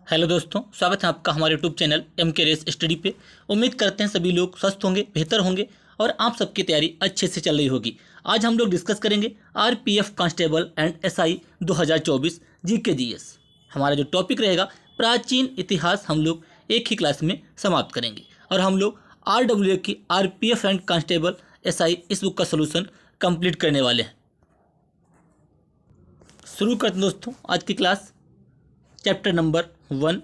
Hello दोस्तों, स्वागत है आपका हमारे यूट्यूब चैनल एम के रेस स्टडी पे। उम्मीद करते हैं सभी लोग स्वस्थ होंगे, बेहतर होंगे और आप सबकी तैयारी अच्छे से चल रही होगी। आज हम लोग डिस्कस करेंगे RPF constable and SI 2024 GK GS. हमारा जो टॉपिक रहेगा प्राचीन इतिहास, हम लोग एक ही क्लास में समाप्त करेंगे और हम लोग आरडब्ल्यूए की आरपीएफ एंड कांस्टेबल एसआई इस बुक का सोल्यूशन कंप्लीट करने वाले हैं। शुरू करते हैं दोस्तों आज की क्लास। चैप्टर नंबर 1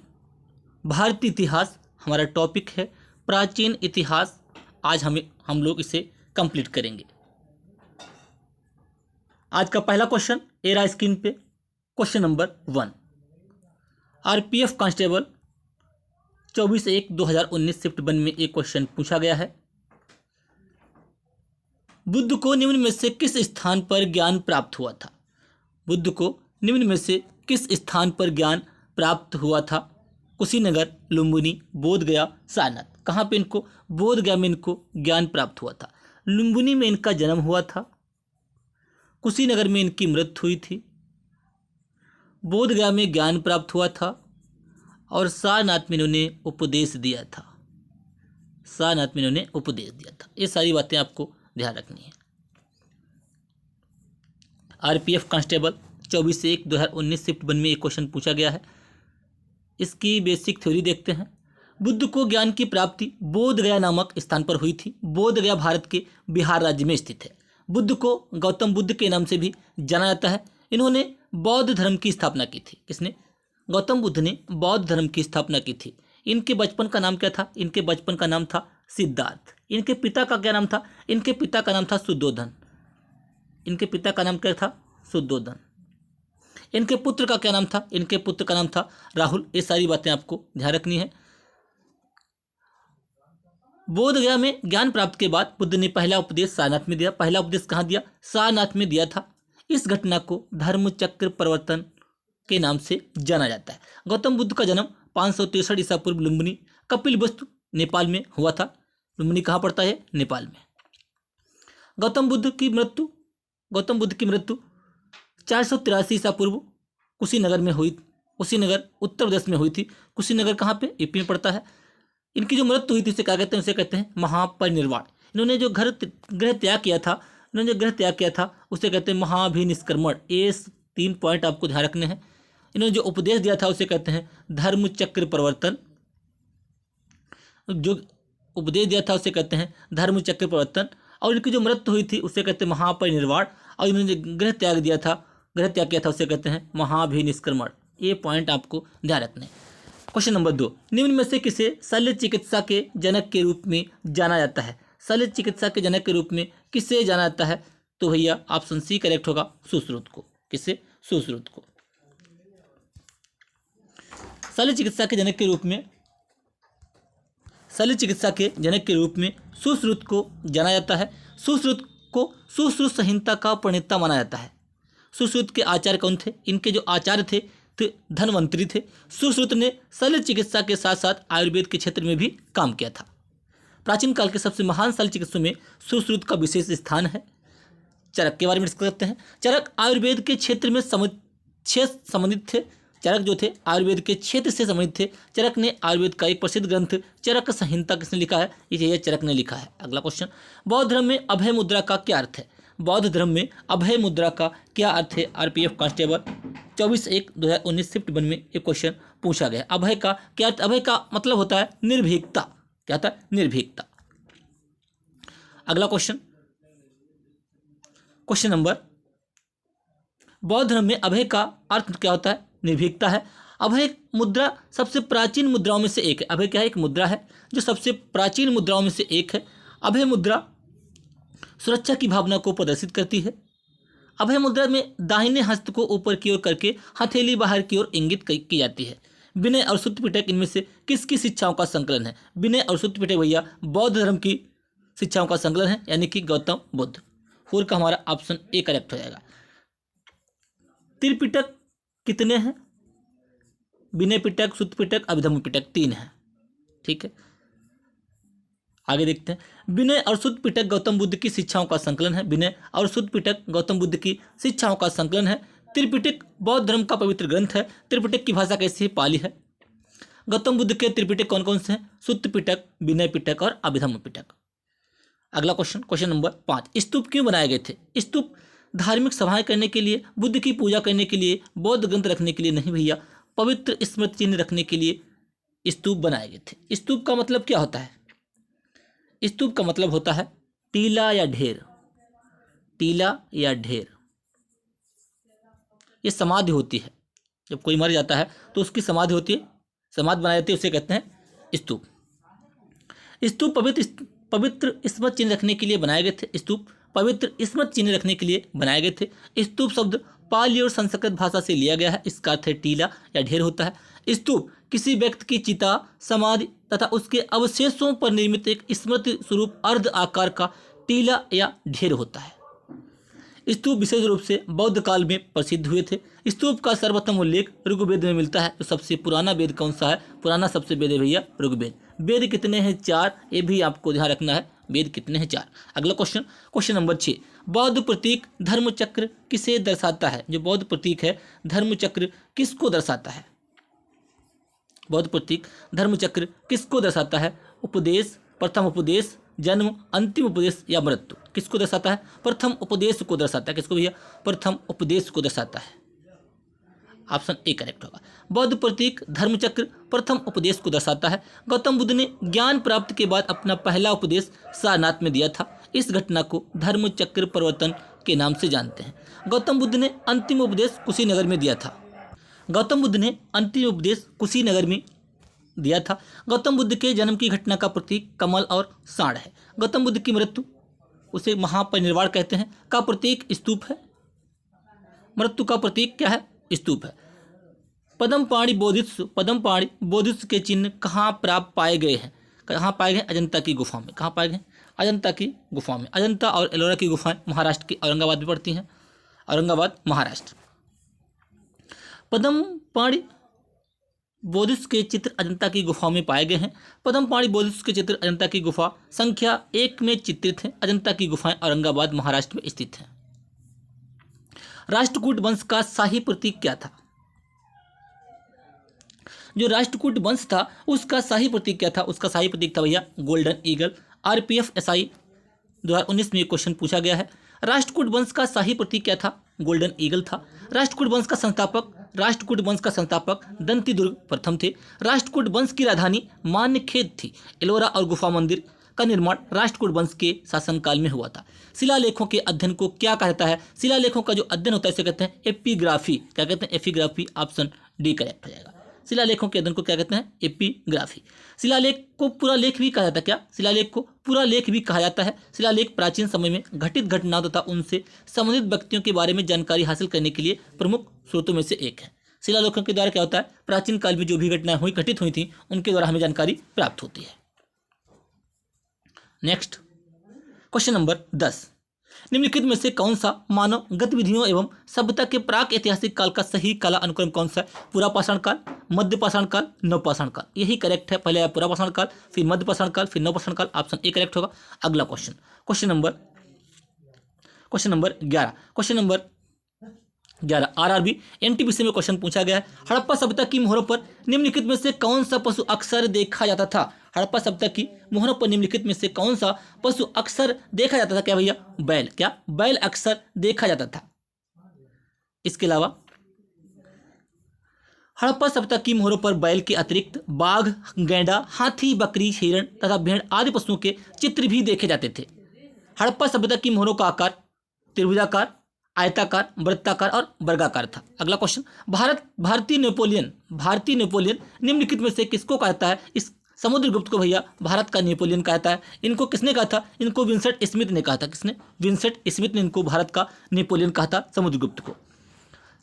भारतीय इतिहास हमारा टॉपिक है, प्राचीन इतिहास। आज हम लोग इसे कंप्लीट करेंगे। आज का पहला क्वेश्चन ए रहा स्क्रीन पे। Question number 1, RPF constable 24/1/2019 shift 1 में एक क्वेश्चन पूछा गया है। बुद्ध को निम्न में से किस स्थान पर ज्ञान प्राप्त हुआ था? बुद्ध को निम्न में से किस स्थान पर ज्ञान प्राप्त हुआ था? कुशीनगर, लुम्बिनी, बोधगया, सारनाथ। कहाँ पे इनको? बोधगया में इनको ज्ञान प्राप्त हुआ था। लुम्बिनी में इनका जन्म हुआ था। कुशीनगर में इनकी मृत्यु हुई थी। बोधगया में ज्ञान प्राप्त हुआ था और सारनाथ में इन्होंने उपदेश दिया था। सारनाथ में इन्होंने उपदेश दिया था। ये सारी बातें आपको ध्यान रखनी है। आरपीएफ कांस्टेबल 24/1/2019 शिफ्ट 1 में एक क्वेश्चन पूछा गया है। इसकी बेसिक थ्योरी देखते हैं। बुद्ध को ज्ञान की प्राप्ति बोधगया नामक स्थान पर हुई थी। बोधगया भारत के बिहार राज्य में स्थित है। बुद्ध को गौतम बुद्ध के नाम से भी जाना जाता है। इन्होंने बौद्ध धर्म की स्थापना की थी। किसने? गौतम बुद्ध ने बौद्ध धर्म की स्थापना की थी। इनके बचपन का नाम क्या था? इनके बचपन का नाम था सिद्धार्थ। इनके पिता का क्या नाम था? इनके पिता का नाम था शुद्धोधन। इनके पिता का नाम क्या था? शुद्धोधन। इनके पुत्र का क्या नाम था? इनके पुत्र का नाम था राहुल। ये सारी बातें आपको ध्यान रखनी है। बोधगया में ज्ञान प्राप्त के बाद बुद्ध ने पहला उपदेश सारनाथ में दिया। पहला उपदेश कहाँ दिया? सारनाथ में दिया था। इस घटना को धर्म चक्र परिवर्तन के नाम से जाना जाता है। गौतम बुद्ध का जन्म 563 ईसा पूर्व लुम्बिनी कपिलवस्तु नेपाल में हुआ था। लुम्बिनी कहाँ पड़ता है? नेपाल में। गौतम बुद्ध की मृत्यु 483 ईसा पूर्व कुशीनगर में हुई। कुशीनगर उत्तर प्रदेश में हुई थी। कुशीनगर कहाँ पे? यूपी में पड़ता है। इनकी जो मृत्यु हुई थी उसे क्या कहते हैं? उसे कहते हैं महापरिनिर्वाण। इन्होंने जो गृह त्याग किया था उसे कहते हैं महाभिनिष्क्रमण। ये 3 पॉइंट आपको ध्यान रखने हैं। इन्होंने जो उपदेश दिया था उसे कहते हैं धर्म चक्र परिवर्तन। जो उपदेश दिया था उसे कहते हैं धर्म चक्र परिवर्तन। और इनकी जो मृत्यु हुई थी उसे कहते हैं महापरिनिर्वाण। और इन्होंने जो गृह त्याग किया था उसे कहते हैं महाभिनिष्क्रमण। ये पॉइंट आपको ध्यान रखने हैं। क्वेश्चन नंबर 2, निम्न में से किसे शल्य चिकित्सा के जनक के रूप में जाना जाता है? शल्य चिकित्सा के जनक के रूप में किसे जाना जाता है? तो भैया ऑप्शन सी करेक्ट होगा, सुश्रुत को। किसे? सुश्रुत को। शल्य चिकित्सा के जनक के रूप में सुश्रुत को जाना जाता है। सुश्रुत को सुश्रुत संहिता का प्रणेता माना जाता है। सुश्रुत के आचार्य कौन थे? इनके जो आचार्य थे धन्वंतरी थे। सुश्रुत ने शल्य चिकित्सा के साथ साथ आयुर्वेद के क्षेत्र में भी काम किया था। प्राचीन काल के सबसे महान शल्य चिकित्सकों में सुश्रुत का विशेष स्थान है। चरक के बारे में डिस्कस करते हैं। चरक आयुर्वेद के क्षेत्र में संबंधित थे। चरक जो थे आयुर्वेद के क्षेत्र से संबंधित थे। चरक ने आयुर्वेद का एक प्रसिद्ध ग्रंथ चरक संहिता किसने लिखा है? ये चरक ने लिखा है। अगला क्वेश्चन, बौद्ध धर्म में अभय मुद्रा का क्या अर्थ है? बौद्ध धर्म में अभय मुद्रा का क्या अर्थ है? आरपीएफ कांस्टेबल 24/1/2019 शिफ्ट 1 में एक क्वेश्चन पूछा गया। अभय का क्या अर्थ? अभय का मतलब होता है निर्भीकता। क्या होता है? निर्भीकता। अगला क्वेश्चन नंबर, बौद्ध धर्म में अभय का अर्थ क्या होता है? निर्भीकता है। अभय मुद्रा सबसे प्राचीन मुद्राओं में से एक है। अभय क्या है? एक मुद्रा है जो सबसे प्राचीन मुद्राओं में से एक है। अभय मुद्रा सुरक्षा की भावना को प्रदर्शित करती है। अभय मुद्रा में दाहिने हस्त को ऊपर की ओर करके हथेली बाहर की ओर इंगित की जाती है। विनय और सुत्त पिटक इनमें से किसकी शिक्षाओं का संकलन है? विनय और सुत्त पिटक भैया बौद्ध धर्म की शिक्षाओं का संकलन है, यानी कि गौतम बुद्ध। फोर का हमारा ऑप्शन ए करेक्ट हो जाएगा। त्रिपिटक कितने हैं? विनय पिटक, सुत्त पिटक, अभिधम्म पिटक 3 है। ठीक है, आगे देखते हैं। विनय और सुत्त पिटक गौतम बुद्ध की शिक्षाओं का संकलन है। विनय और सुत्त पिटक गौतम बुद्ध की शिक्षाओं का संकलन है। त्रिपिटक बौद्ध धर्म का पवित्र ग्रंथ है। त्रिपिटक की भाषा कैसी है? पाली है। गौतम बुद्ध के त्रिपिटक कौन कौन से हैं? सुत्त पिटक, विनय पिटक और अभिधम्म पिटक। अगला क्वेश्चन, क्वेश्चन नंबर 5, स्तूप क्यों बनाए गए थे? स्तूप धार्मिक सभाएं करने के लिए, बुद्ध की पूजा करने के लिए, बौद्ध ग्रंथ रखने के लिए नहीं भैया, पवित्र स्मृति चिन्ह रखने के लिए स्तूप बनाए गए थे। स्तूप का मतलब क्या होता है? स्तूप का मतलब होता है टीला या ढेर। टीला या ढेर ये समाधि होती है। जब कोई मर जाता है तो उसकी समाधि होती है, समाधि बनाई जाती है, उसे कहते हैं स्तूप। स्तूप पवित्र स्मृति चिन्ह रखने के लिए बनाए गए थे। स्तूप पवित्र स्मृति चिन्ह रखने के लिए बनाए गए थे। स्तूप शब्द पाली और संस्कृत भाषा से लिया गया है। इसका अर्थ है टीला या ढेर होता है। स्तूप किसी व्यक्ति की चिता, समाधि तथा उसके अवशेषों पर निर्मित एक स्मृति स्वरूप अर्ध आकार का टीला या ढेर होता है। स्तूप विशेष रूप से बौद्ध काल में प्रसिद्ध हुए थे। स्तूप का सर्वप्रथम उल्लेख ऋग्वेद में मिलता है। तो सबसे पुराना वेद कौन सा है? पुराना सबसे वेद है भैया ऋग्वेद। वेद कितने हैं? 4। ये भी आपको ध्यान रखना है, वेद कितने हैं? 4। अगला क्वेश्चन, क्वेश्चन नंबर 6, बौद्ध प्रतीक धर्मचक्र किसे दर्शाता है? जो बौद्ध प्रतीक है धर्मचक्र किसको दर्शाता है? बौद्ध प्रतीक धर्मचक्र किसको दर्शाता है? उपदेश, प्रथम उपदेश, जन्म, अंतिम उपदेश या मृत्यु? किसको दर्शाता है? प्रथम उपदेश को दर्शाता है। किसको भैया? प्रथम उपदेश को दर्शाता है। ऑप्शन ए करेक्ट होगा। बौद्ध प्रतीक धर्मचक्र प्रथम उपदेश को दर्शाता है। गौतम बुद्ध ने ज्ञान प्राप्ति के बाद अपना पहला उपदेश सारनाथ में दिया था। इस घटना को धर्मचक्र परिवर्तन के नाम से जानते हैं। गौतम बुद्ध ने अंतिम उपदेश कुशीनगर में दिया था। गौतम बुद्ध ने अंतिम उपदेश कुशीनगर में दिया था। गौतम बुद्ध के जन्म की घटना का प्रतीक कमल और सांड है। गौतम बुद्ध की मृत्यु, उसे महापरिनिर्वाण कहते हैं, का प्रतीक स्तूप है। मृत्यु का प्रतीक क्या है? स्तूप है। पद्मपाणि बोधिसत्व के चिन्ह कहाँ प्राप्त पाए गए हैं? कहाँ पाए गए? अजंता की गुफा में। कहाँ पाए गए? अजंता की गुफा में। अजंता और एलोरा की गुफाएं महाराष्ट्र के औरंगाबाद में पड़ती हैं। औरंगाबाद, महाराष्ट्र। पद्मपाणि बोधिसत्व के चित्र अजंता की गुफा में पाए गए हैं। पद्मपाणि बोधिसत्व के चित्र अजंता की गुफा संख्या 1 में चित्रित हैं। अजंता की गुफाएं औरंगाबाद, महाराष्ट्र में स्थित हैं। राष्ट्रकूट वंश का शाही प्रतीक क्या था? जो राष्ट्रकूट वंश था उसका शाही प्रतीक क्या था? उसका शाही प्रतीक था भैया गोल्डन ईगल। आरपीएफ एसआई 2019 में ये क्वेश्चन पूछा गया है। राष्ट्रकूट वंश का शाही प्रतीक क्या था? गोल्डन ईगल था। राष्ट्रकूट वंश का संस्थापक दंतिदुर्ग प्रथम थे। राष्ट्रकूट वंश की राजधानी मान्यखेद थी। एलोरा और गुफा मंदिर का निर्माण राष्ट्रकूट वंश के शासनकाल में हुआ था। शिलालेखों के अध्ययन को क्या कहा जाता है? शिलालेखों का जो अध्ययन होता है इसे कहते हैं एपिग्राफी। क्या कहते हैं? एपिग्राफी। ऑप्शन डी करेक्ट हो जाएगा। शिलालेखों के अध्ययन को क्या कहते हैं? एपिग्राफी। शिलालेख को पूरा लेख भी कहा जाता है। क्या? शिलालेख को पूरा लेख भी कहा जाता है। शिलालेख प्राचीन समय में घटित घटनाओं तथा उनसे संबंधित व्यक्तियों के बारे में जानकारी हासिल करने के लिए प्रमुख स्रोतों में से एक है। शिलालेखों के द्वारा क्या होता है? प्राचीन काल में जो भी घटनाएं घटित हुई थी उनके द्वारा हमें जानकारी प्राप्त होती है। नेक्स्ट क्वेश्चन नंबर 10, निम्नलिखित में से कौन सा मानव गतिविधियों एवं सभ्यता के प्राक ऐतिहासिक काल का सही काला अनुक्रम कौन सा है? पूरा पाषाण काल, मध्य पाषाण काल, नवपाषाण काल। यही करेक्ट है। पहले पूरा पाषाण काल, फिर मध्य पाषाण काल, फिर नवपाषाण काल। ऑप्शन ए करेक्ट होगा। अगला question, question number 11। Question number 11 RRB NTPC में क्वेश्चन पूछा गया है। हड़प्पा सभ्यता की मोहरों पर निम्नलिखित में से कौन सा पशु अक्सर देखा जाता था? हड़प्पा सभ्यता की मोहरों पर निम्नलिखित में से कौन सा पशु अक्सर देखा जाता था? क्या भैया? बैल। क्या? बैल अक्सर देखा जाता था। इसके अलावा हड़प्पा सभ्यता की मोहरों पर बैल के अतिरिक्त बाघ, गैंडा, हाथी, बकरी, हिरण तथा भेड़ आदि पशुओं के चित्र भी देखे जाते थे। हड़प्पा सभ्यता की मोहरों का आकार त्रिभुजाकार, आयताकार, वृत्ताकार और वर्गाकार था। अगला क्वेश्चन, भारतीय नेपोलियन निम्नलिखित में से किसको कहता है? इस समुद्रगुप्त को भैया भारत का नेपोलियन कहता है। इनको किसने कहा था? इनको विंसेंट स्मिथ ने कहा था। किसने? विंसेंट स्मिथ ने इनको भारत का नेपोलियन कहा था।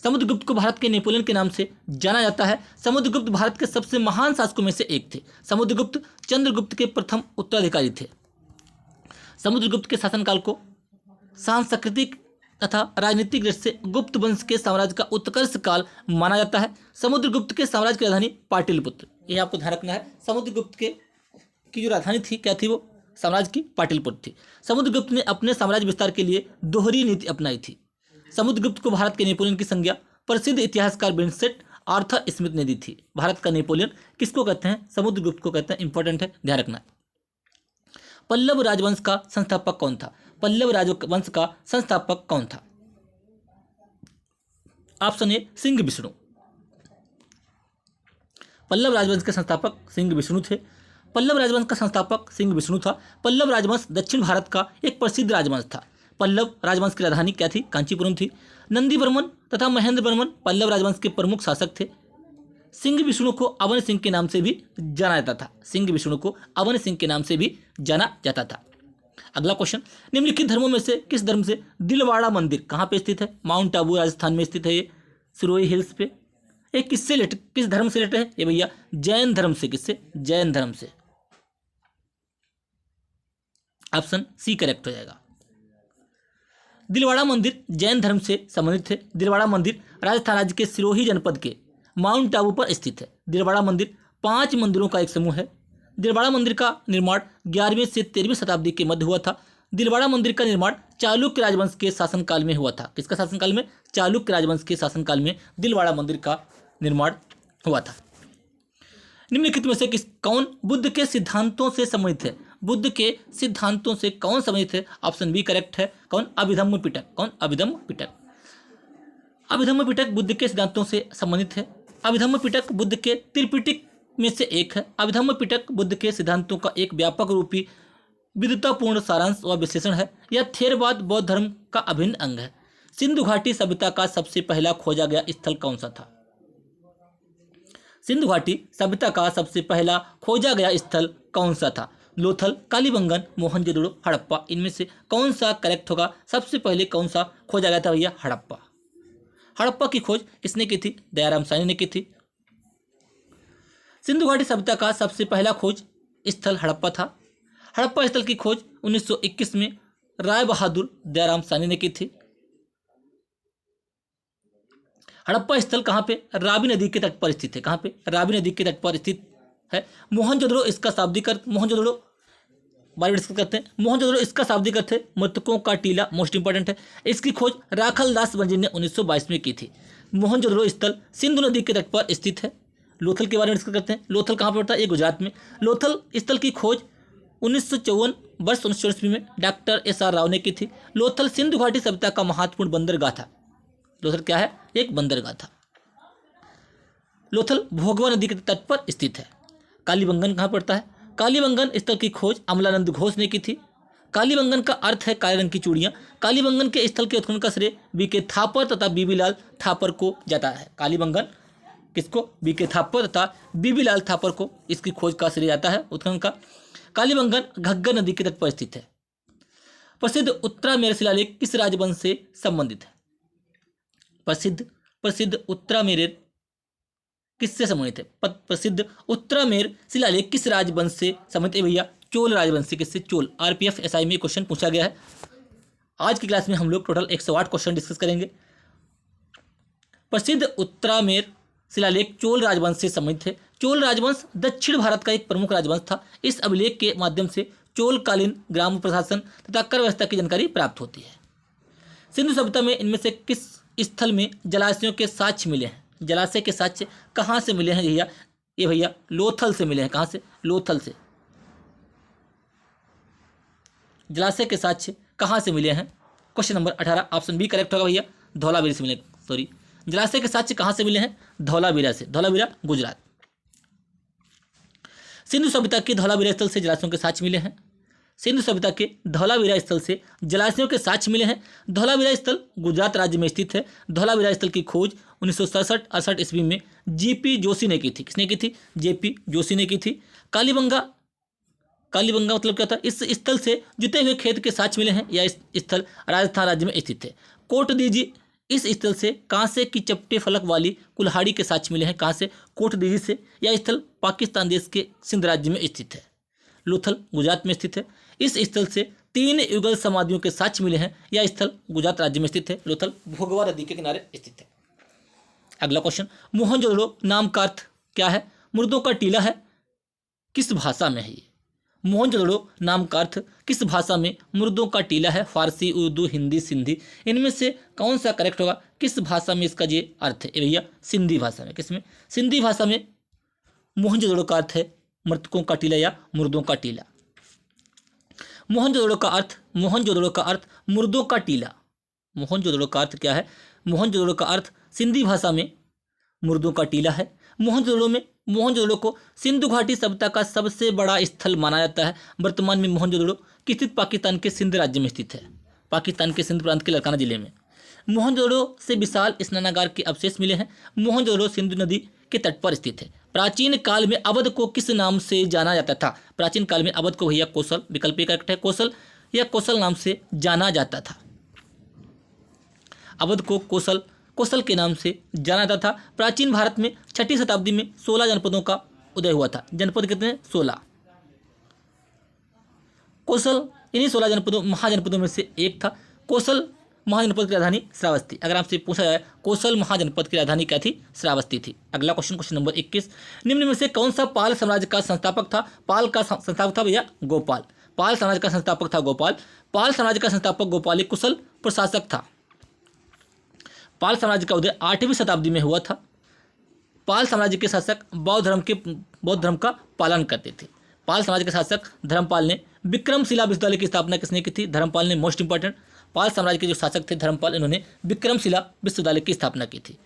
समुद्रगुप्त को भारत के नेपोलियन के नाम से जाना जाता है। समुद्रगुप्त भारत के सबसे महान शासकों में से एक थे। समुद्रगुप्त चंद्रगुप्त के प्रथम उत्तराधिकारी थे। समुद्रगुप्त के शासनकाल को सांस्कृतिक तथा राजनीतिक दृष्टि से गुप्त वंश के साम्राज्य का उत्कर्ष काल माना जाता है। समुद्रगुप्त के साम्राज्य की राजधानी पाटलिपुत्र। ये आपको ध्यान रखना है। समुद्रगुप्त की जो राजधानी थी क्या थी? वो साम्राज्य की पाटलिपुत्र थी। समुद्रगुप्त ने अपने साम्राज्य विस्तार के लिए दोहरी नीति अपनाई थी। समुद्रगुप्त को भारत के नेपोलियन की संज्ञा प्रसिद्ध इतिहासकार विंसेंट आर्थर स्मिथ ने दी थी। भारत का नेपोलियन किसको कहते हैं? समुद्रगुप्त को कहते हैं। इंपॉर्टेंट है, ध्यान रखना। पल्लव राजवंश का संस्थापक कौन था? पल्लव राजवंश का संस्थापक कौन था? Option A Simha Vishnu. पल्लव राजवंश के संस्थापक सिंह विष्णु थे। पल्लव राजवंश का संस्थापक सिंह विष्णु था। पल्लव राजवंश दक्षिण भारत का एक प्रसिद्ध राजवंश था। पल्लव राजवंश की राजधानी क्या थी? कांचीपुरम थी। नंदी वर्मन तथा महेंद्र वर्मन पल्लव राजवंश के प्रमुख शासक थे। सिंह विष्णु को अवन सिंह के नाम से भी जाना जाता था। सिंह विष्णु को अवन सिंह के नाम से भी जाना जाता था। अगला क्वेश्चन, निम्नलिखित धर्मों में से किस धर्म से दिलवाड़ा मंदिर कहाँ पे स्थित है? माउंट आबू राजस्थान में स्थित है ये, सिरोही हिल्स पे। ये किससे रिलेटेड, किस धर्म से रिलेटेड है? ये भैया जैन धर्म से। किससे? जैन धर्म से। ऑप्शन सी करेक्ट हो जाएगा। दिलवाड़ा मंदिर जैन धर्म से संबंधित है। दिलवाड़ा मंदिर राजस्थान राज्य के सिरोही जनपद के माउंट आबू पर स्थित है। दिलवाड़ा मंदिर 5 मंदिरों का एक समूह है। दिलवाड़ा मंदिर का निर्माण 11वीं से 13वीं शताब्दी के मध्य हुआ था। दिलवाड़ा मंदिर का निर्माण चालुक्य राजवंश के शासनकाल में हुआ था। किसका शासनकाल में? चालुक्य राजवंश के शासनकाल में दिलवाड़ा मंदिर का निर्माण हुआ था। निम्नलिखित में से कौन बुद्ध के सिद्धांतों से संबंधित है? बुद्ध के सिद्धांतों से कौन संबंधित है? ऑप्शन बी करेक्ट है। कौन? अभिधम्म पिटक। कौन? अभिधम्म पिटक। अभिधम्म पिटक बुद्ध के सिद्धांतों से संबंधित है। अभिधम्म पिटक बुद्ध के त्रिपिटक में से एक है। अभिधम्म पिटक बुद्ध के सिद्धांतों का एक व्यापक रूपी विद्वतापूर्ण सारांश व विश्लेषण है। यह थेरवाद बौद्ध धर्म का अभिन्न अंग है। सिंधु घाटी सभ्यता का सबसे पहला खोजा गया स्थल कौन सा था? सिंधु घाटी सभ्यता का सबसे पहला खोजा गया स्थल कौन सा था? लोथल, कालीबंगन, मोहनजोदड़ो, हड़प्पा। इनमें से कौन सा करेक्ट होगा? सबसे पहले कौन सा खोजा गया था भैया? हड़प्पा। हड़प्पा की खोज किसने की थी? दयाराम साहनी ने की थी। सिंधु घाटी सभ्यता का सबसे पहला खोज स्थल हड़प्पा था। हड़प्पा स्थल की खोज 1921 में राय बहादुर दयाराम साहनी ने की थी। हड़प्पा स्थल कहाँ पे? रावी नदी के तट पर स्थित है। कहाँ पे? रावी नदी के तट पर स्थित है। मोहनजोदड़ो इसका शाब्दिक अर्थ, मोहनजोदड़ो बारे में डिस्कस करते हैं। मोहनजोदड़ो इसका शाब्दिक अर्थ है मृतकों का टीला। मोस्ट इंपॉर्टेंट है। इसकी खोज राखल दास बंजी ने 1922 में की थी। मोहनजोदड़ो स्थल सिंधु नदी के तट पर स्थित है। लोथल के बारे में डिस्कस करते हैं। लोथल कहाँ पर पड़ता है? ये गुजरात में। लोथल स्थल की खोज 1954 वर्ष 1924 में डॉक्टर SR राव ने की थी। लोथल सिंधु घाटी सभ्यता का महत्वपूर्ण बंदरगाह था। लोथल क्या है? एक बंदरगाह था। लोथल भोगवा नदी के तट पर स्थित है। कालीबंगन कहाँ पड़ता है? कालीबंगन स्थल की खोज अमलानंद घोष ने की थी। कालीबंगन का अर्थ है काले रंग की चूड़ियाँ। कालीबंगन के स्थल के उत्खनन का श्रेय BK थापर तथा BB लाल थापर को जाता है। कालीबंगन किसको? BK थापर तथा BB लाल थापर को इसकी खोज का श्रेय जाता है, उत्खनन का। कालीबंगन घग्गर नदी के तट पर स्थित है। प्रसिद्ध उत्तरामेर शिलालेख किस राजवंश से संबंधित है? प्रसिद्ध उत्तरामेर किससे संबंधित है? प्रसिद्ध उत्तरामेर शिलालेख किस राजवंश से संबंधित है भैया? चोल राजवंश से। किससे? चोल। RPF SI में क्वेश्चन पूछा गया है। आज की क्लास में हम लोग टोटल 108 क्वेश्चन डिस्कस करेंगे। प्रसिद्ध उत्तरामेर शिलालेख चोल राजवंश से संबंधित है। चोल राजवंश दक्षिण भारत का एक प्रमुख राजवंश था। इस अभिलेख के माध्यम से चोलकालीन ग्राम प्रशासन तथा कर व्यवस्था की जानकारी प्राप्त होती है। सिंधु सभ्यता में इनमें से किस स्थल में जलाशयों के साक्ष्य मिले हैं? जलाशय के साक्ष्य कहाँ से मिले हैं भैया? ये भैया लोथल से मिले हैं। कहाँ से? लोथल से। जलाशय के साक्ष्य कहाँ से मिले हैं? Question number 18 option B correct होगा भैया। धौलावीरा से मिले। सॉरी, जलाशय के साक्ष्य कहाँ से मिले हैं? धौलावीरा से। धौलावीरा गुजरात। सिंधु सभ्यता के धौलावीरा स्थल से जलाशयों के साक्ष्य मिले हैं। सिंधु सभ्यता के धौलावीरा स्थल से जलाशयों के साक्ष्य मिले हैं। धौलावीरा स्थल गुजरात राज्य में स्थित है। धौलावीरा स्थल की खोज 1967-68 ईस्वी में GP जोशी ने की थी। किसने की थी? JP जोशी ने की थी। कालीबंगा मतलब क्या था? इस स्थल से जुते हुए खेत के साक्ष्य मिले हैं। यह स्थल राजस्थान राज्य में स्थित है। कोट दीजी इस स्थल से कांसे की चपटे फलक वाली कुल्हाड़ी के साक्ष्य मिले हैं। कहाँ से? कोट दीजी से। यह स्थल पाकिस्तान देश के सिंध राज्य में स्थित है। लोथल गुजरात में स्थित है। इस स्थल से 3 युगल समाधियों के साक्ष्य मिले हैं। यह स्थल गुजरात राज्य में स्थित है। लोथल भोगवा नदी के किनारे स्थित है। अगला क्वेश्चन, मोहनजोदड़ो नाम का अर्थ क्या है? मुर्दों का टीला है। किस भाषा में है ये? मोहनजोदड़ो नाम का अर्थ किस भाषा में मुर्दों का टीला है? फारसी, उर्दू, हिंदी, सिंधी। इनमें से कौन सा करेक्ट होगा? किस भाषा में इसका ये अर्थ है? ये भैया सिंधी भाषा में। किसमें? सिंधी भाषा में मोहनजोदड़ो का अर्थ है मृतकों का टीला या मुर्दों का टीला। मोहनजोदड़ो का अर्थ मुर्दों का टीला। मोहनजोदड़ो का अर्थ क्या है? मोहनजोदड़ो का अर्थ सिंधी भाषा में मुर्दों का टीला है। मोहनजोदड़ो को सिंधु घाटी सभ्यता का सबसे बड़ा स्थल माना जाता है। वर्तमान में मोहनजोदड़ो स्थित पाकिस्तान के सिंध राज्य में स्थित है, पाकिस्तान के सिंध प्रांत के लड़काना जिले में। मोहनजोदड़ो से विशाल स्नानागार के अवशेष मिले हैं। मोहनजोदड़ो सिंधु नदी के तट पर स्थित है। प्राचीन काल में अवध को किस नाम से जाना जाता था? प्राचीन काल में अवध को भैया कौशल, विकल्प ए करेक्ट है, कौशल या कौशल नाम से जाना जाता था। अवध को कौशल के नाम से जाना जाता था। प्राचीन भारत में 6ठी शताब्दी में 16 जनपदों का उदय हुआ था। जनपद कितने हैं? 16। कौशल इन्हीं 16 महाजनपदों में से एक था। कौशल महाजनपद की राजधानी श्रावस्ती। अगर आपसे पूछा जाए कौशल महाजनपद की राजधानी क्या थी? श्रावस्ती थी। अगला क्वेश्चन नंबर 21, निम्न में से कौन सा पाल साम्राज्य का संस्थापक था? पाल का संस्थापक था भैया गोपाल। पाल साम्राज्य का संस्थापक था गोपाल। पाल साम्राज्य का संस्थापक गोपाल एक कुशल प्रशासक था। पाल साम्राज्य का उदय 8वीं शताब्दी में हुआ था। पाल साम्राज्य के शासक बौद्ध धर्म का पालन करते थे। पाल साम्राज्य के शासक धर्मपाल ने विक्रमशिला विश्वविद्यालय की स्थापना किसने की थी? धर्मपाल ने। मोस्ट इंपॉर्टेंट, पाल साम्राज्य के जो शासक थे धर्मपाल, इन्होंने विक्रमशिला विश्वविद्यालय की स्थापना की थी।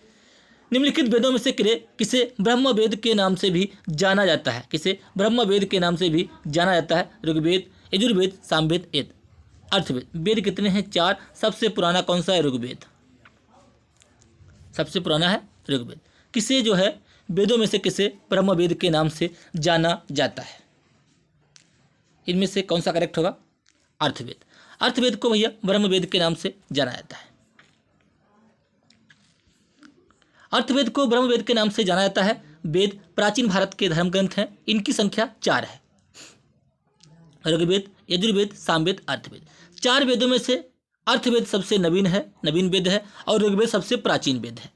निम्नलिखित वेदों में से किसे ब्रह्म वेद के नाम से भी जाना जाता है? किसे ब्रह्म वेद के नाम से भी जाना जाता है? ऋग्वेद, यजुर्वेद, सामवेद, एद, अर्थवेद। वेद कितने हैं? 4। सबसे पुराना कौन सा है? ऋग्वेद। सबसे पुराना है ऋग्वेद। किसे जो है वेदों में से किसे ब्रह्म वेद के नाम से जाना जाता है? इनमें से कौन सा करेक्ट होगा? अर्थवेद। अर्थवेद को भैया ब्रह्म वेद के नाम से जाना जाता है। अर्थवेद को ब्रह्म वेद के नाम से जाना जाता है। वेद प्राचीन भारत के धर्म ग्रंथ हैं। इनकी संख्या 4 है। ऋग्वेद, यजुर्वेद, सामवेद, अर्थवेद। 4 वेदों में से अर्थवेद सबसे नवीन वेद है और ऋग्वेद सबसे प्राचीन वेद है।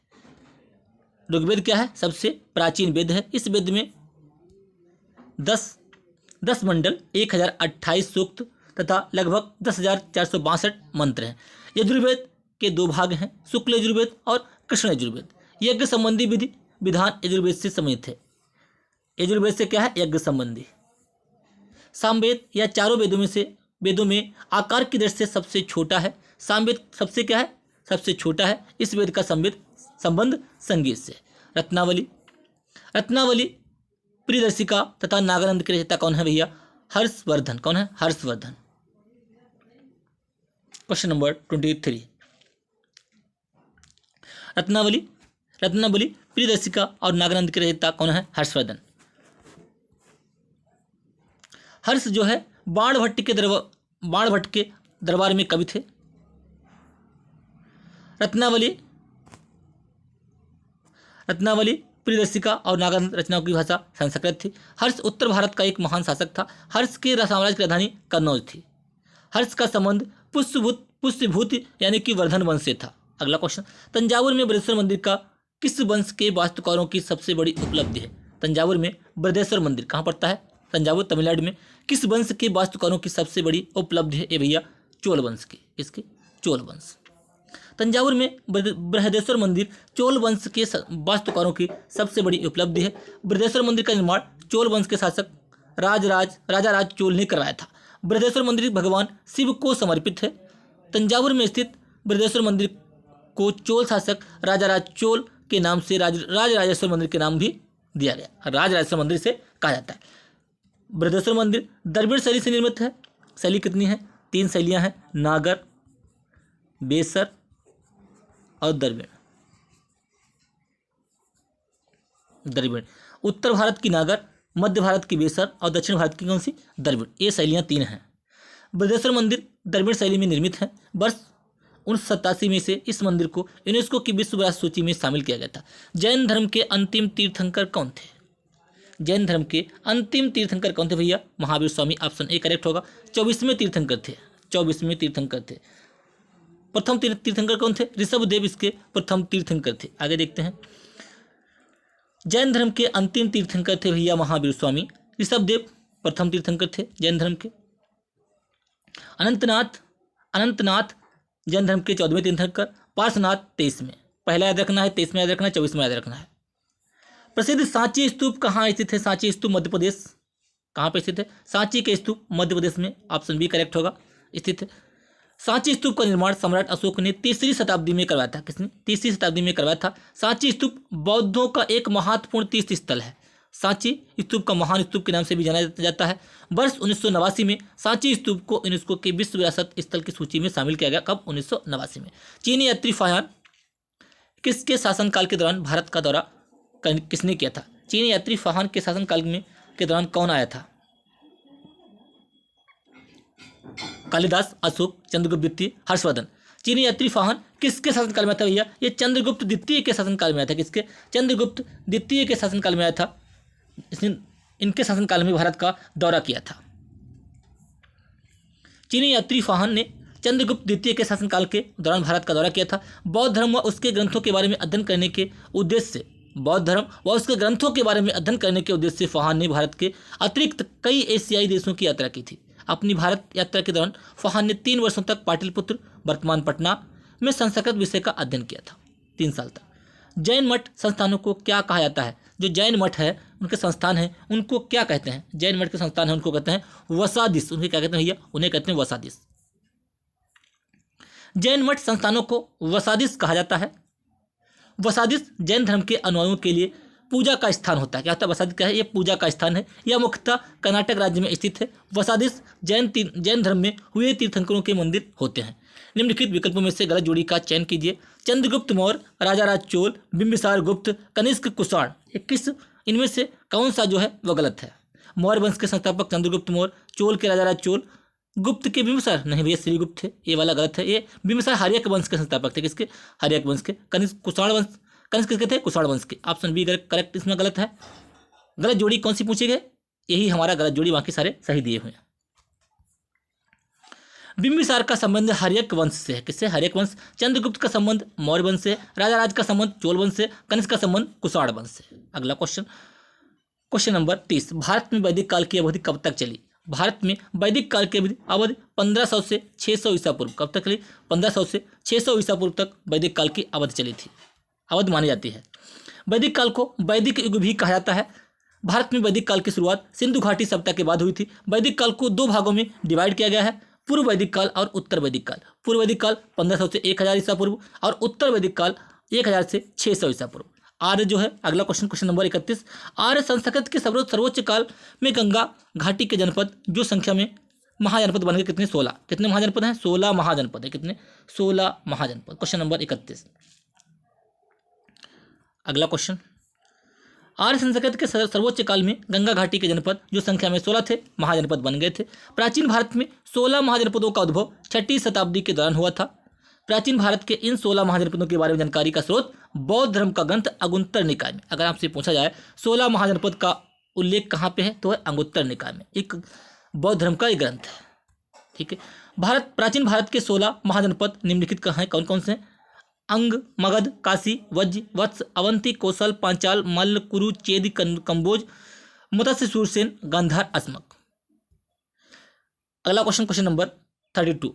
ऋग्वेद क्या है? सबसे प्राचीन वेद है। इस वेद में 10 मंडल, 1028 सूक्त तथा लगभग 10,462 मंत्र हैं। यजुर्वेद के 2 भाग हैं, शुक्ल यजुर्वेद और कृष्ण यजुर्वेद। यज्ञ संबंधी विधान यजुर्वेद से संबंधित है। यजुर्वेद से क्या है? यज्ञ संबंधी। सामवेद या चारों वेदों में आकार की दृष्टि से सबसे छोटा है। सामवेद सबसे क्या है? सबसे छोटा है। इस वेद का संबंध संगीत से। रत्नावली प्रियदर्शिका तथा नागानंद के रचयिता कौन है भैया? हर्षवर्धन। कौन है? हर्षवर्धन। क्वेश्चन नंबर 23, रत्नावली प्रियदर्शिका और नागानंद के रचयिता कौन है? हर्षवर्धन। हर्ष जो है बाणभट्ट के दरबार में कवि थे। रत्नावली प्रियदर्शिका और नागानंद रचनाओं की भाषा संस्कृत थी। हर्ष उत्तर भारत का एक महान शासक था। हर्ष के साम्राज्य की राजधानी कन्नौज थी। हर्ष का संबंध पुष्यभूत यानी कि वर्धन वंश से था। अगला क्वेश्चन, तंजावुर में बृहदेश्वर मंदिर का किस वंश के वास्तुकारों की सबसे बड़ी उपलब्धि है? तंजावुर में बृहदेश्वर मंदिर कहाँ पड़ता है? तंजावुर तमिलनाडु में। किस वंश के वास्तुकारों की सबसे बड़ी उपलब्धि है? ये भैया चोल वंश की। इसके चोल वंश। तंजावुर में बृहदेश्वर मंदिर चोल वंश के वास्तुकारों की सबसे बड़ी उपलब्धि है। बृहदेश्वर मंदिर का निर्माण चोल वंश के शासक राजा राज चोल ने करवाया था। बृहदेश्वर मंदिर भगवान शिव को समर्पित है। तंजावुर में स्थित बृहदेश्वर मंदिर को चोल शासक राजाराज चोल के नाम से राजराजेश्वर मंदिर के नाम भी दिया गया। राजराजेश्वर मंदिर से कहा जाता है। बृहदेश्वर मंदिर द्रविड़ शैली से निर्मित है। शैली कितनी है? 3 शैलियाँ हैं, नागर, बेसर और द्रविड़। उत्तर भारत की नागर, मध्य भारत की बेसर और दक्षिण भारत की कौन सी? द्रविड़। ये शैलियाँ 3 हैं। बृहदेश्वर मंदिर द्रविड़ शैली में निर्मित है। वर्ष 1987 में से इस मंदिर को यूनेस्को की विश्व विरासत सूची में शामिल किया गया था। जैन धर्म के अंतिम तीर्थंकर कौन थे? जैन धर्म के अंतिम तीर्थंकर कौन थे भैया? Mahavir Swami. Option A correct होगा। 24वें तीर्थंकर थे। 24वें तीर्थंकर थे। प्रथम तीर्थंकर कौन थे? ऋषभदेव इसके प्रथम तीर्थंकर थे। आगे देखते हैं। जैन धर्म के अंतिम तीर्थंकर थे भैया महावीर स्वामी। ऋषभदेव प्रथम तीर्थंकर थे जैन धर्म के। अनंतनाथ जैन धर्म के 14वें तीर्थंकर। पार्श्वनाथ 23वें। पहला याद रखना है, 23वां याद रखना है, 24वां याद रखना है। प्रसिद्ध सांची स्तूप कहाँ स्थित है? सांची स्तूप मध्य प्रदेश। कहाँ पे स्थित है? सांची के स्तूप मध्य प्रदेश में, ऑप्शन बी करेक्ट होगा, स्थित है। सांची स्तूप का निर्माण सम्राट अशोक ने 3री शताब्दी में करवाया था। किसने? 3री शताब्दी में करवाया था। सांची स्तूप बौद्धों का एक महत्वपूर्ण तीर्थ स्थल है। सांची स्तूप का महान स्तूप के नाम से भी जाना जाता है। वर्ष 1989 में सांची स्तूप को यूनेस्को के विश्व विरासत स्थल की सूची में शामिल किया गया। कब? 1989 में। चीनी यात्री फाह्यान किसके शासनकाल के दौरान भारत का दौरा किसने किया था? चीनी यात्री फाह्यान के शासनकाल में के दौरान कौन आया था? कालिदास, अशोक, चंद्रगुप्त द्वितीय, हर्षवर्धन। चीनी यात्री फाह्यान किसके शासनकाल में था भैया? ये चंद्रगुप्त द्वितीय के शासनकाल में आया था। किसके? चंद्रगुप्त द्वितीय के शासनकाल में आया था। इसने इनके शासनकाल में भारत का दौरा किया था। चीनी यात्री फाह्यान ने चंद्रगुप्त द्वितीय के शासनकाल के दौरान भारत का दौरा किया था। बौद्ध धर्म व उसके ग्रंथों के बारे में अध्ययन करने के उद्देश्य से फाह्यान ने भारत के अतिरिक्त कई एशियाई देशों की यात्रा की थी। अपनी भारत यात्रा के दौरान फाह्यान ने 3 वर्षों तक पाटलिपुत्र वर्तमान पटना में संस्कृत विषय का अध्ययन किया था, 3 साल तक। जैन मठ संस्थानों को क्या कहा जाता है? जो जैन मठ है उनके संस्थान हैं उनको क्या कहते हैं? जैन मठ के संस्थान हैं उनको कहते हैं वसादिस। उन्हें क्या कहते हैं भैया? उन्हें कहते हैं वसादिस। जैन मठ संस्थानों को वसादिस कहा जाता है। वसादिस जैन धर्म के अनुयायियों के लिए पूजा का स्थान होता है। क्या होता है? वसादिस क्या है? ये पूजा का स्थान है। यह मुख्यतः कर्नाटक राज्य में स्थित है। वसादिस जैन धर्म में हुए तीर्थंकरों के मंदिर होते हैं। निम्नलिखित विकल्पों में से गलत जोड़ी का चयन कीजिए। चंद्रगुप्त मौर्य, राजाराज चोल, बिंबिसार गुप्त, कनिष्क कुषाण, इनमें से कौन सा जो है वह गलत है? मौर्य वंश के संस्थापक चंद्रगुप्त मौर्य, चोल के राजाराज चोल, गुप्त के बिंबिसार, नहीं भैया श्रीगुप्त थे, ये वाला गलत है। ये बिंबिसार हर्यक वंश के संस्थापक थे। किसके? हर्यक वंश के। कनिष्क किसके थे? कुषाण वंश के। ऑप्शन बी करेक्ट इसमें गलत है। गलत जोड़ी कौन सी पूछी गई? यही हमारा गलत जोड़ी, बाकी सारे सही दिए हुए हैं। बिंबिसार का संबंध हर्यक वंश से है। किससे? हर्यक वंश। चंद्रगुप्त का संबंध मौर्य वंश से, राजाराज का संबंध चोल वंश से, कनिष्क का संबंध कुषाण वंश से। अगला क्वेश्चन नंबर 30। भारत में वैदिक काल की अवधि कब तक चली? भारत में वैदिक काल की अवधि 1500 से 600 ईसा पूर्व। कब तक चली? 1500 से 600 ईसा पूर्व तक वैदिक काल की अवधि चली थी, अवधि मानी जाती है। वैदिक काल को वैदिक युग भी कहा जाता है। भारत में वैदिक काल की शुरुआत सिंधु घाटी सभ्यता के बाद हुई थी। वैदिक काल को 2 भागों में डिवाइड किया गया है, पूर्व वैदिक काल और उत्तर वैदिक काल। पूर्व वैदिक काल 1500 से 1000 ईसा पूर्व और उत्तर वैदिक काल 1000 से 600 ईसा पूर्व। आर्य जो है अगला क्वेश्चन नंबर 31। आर्य संस्कृत के सर्वोच्च काल में गंगा घाटी के जनपद जो संख्या में महाजनपद बन गए कितने? 16। कितने महाजनपद हैं? 16 महाजनपद है। कितने? 16 महाजनपद। Question number 31। अगला क्वेश्चन, आर्य संस्कृत के सर्वोच्च काल में गंगा घाटी के जनपद जो संख्या में 16 थे महाजनपद बन गए थे। प्राचीन भारत में 16 महाजनपदों का उद्भव 6ठी शताब्दी के दौरान हुआ था। प्राचीन भारत के इन 16 महाजनपदों के बारे में जानकारी का स्रोत बौद्ध धर्म का ग्रंथ अंगुत्तर निकाय में। अगर आपसे पूछा जाए 16 महाजनपद का उल्लेख कहाँ पे है तो है अंगुत्तर निकाय में, एक बौद्ध धर्म का एक ग्रंथ है। ठीक है। प्राचीन भारत के 16 महाजनपद निम्नलिखित कहाँ हैं? कौन कौन से? अंग, मगध, काशी, वज्र, वत्स, अवंती, कौशल, पांचाल, मल्ल, कुरु, चेदी, कंबोज, मत्स्य, सूरसेन, गांधार, अस्मक। अगला क्वेश्चन नंबर 32।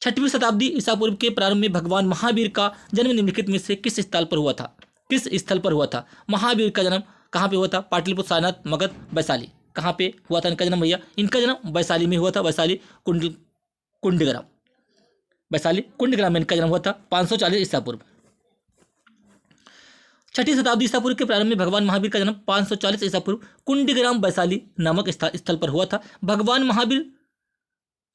6वीं शताब्दी ईसा पूर्व के प्रारंभ में भगवान महावीर का जन्म निम्नलिखित में से किस स्थल पर हुआ था? किस स्थल पर हुआ था? महावीर का जन्म कहाँ पे हुआ था? पाटलिपुत्र, सारनाथ, मगध, वैशाली। कहाँ पे हुआ था इनका जन्म भैया? इनका जन्म वैशाली में हुआ था। वैशाली कुंडग्राम, वैशाली कुंडग्राम में इनका जन्म हुआ था 540 ईसा पूर्व। 6ठी शताब्दी ईसा पूर्व के प्रारंभ में भगवान महावीर का जन्म 540 ईसा पूर्व कुंडग्राम वैशाली नामक स्थल पर हुआ था। भगवान महावीर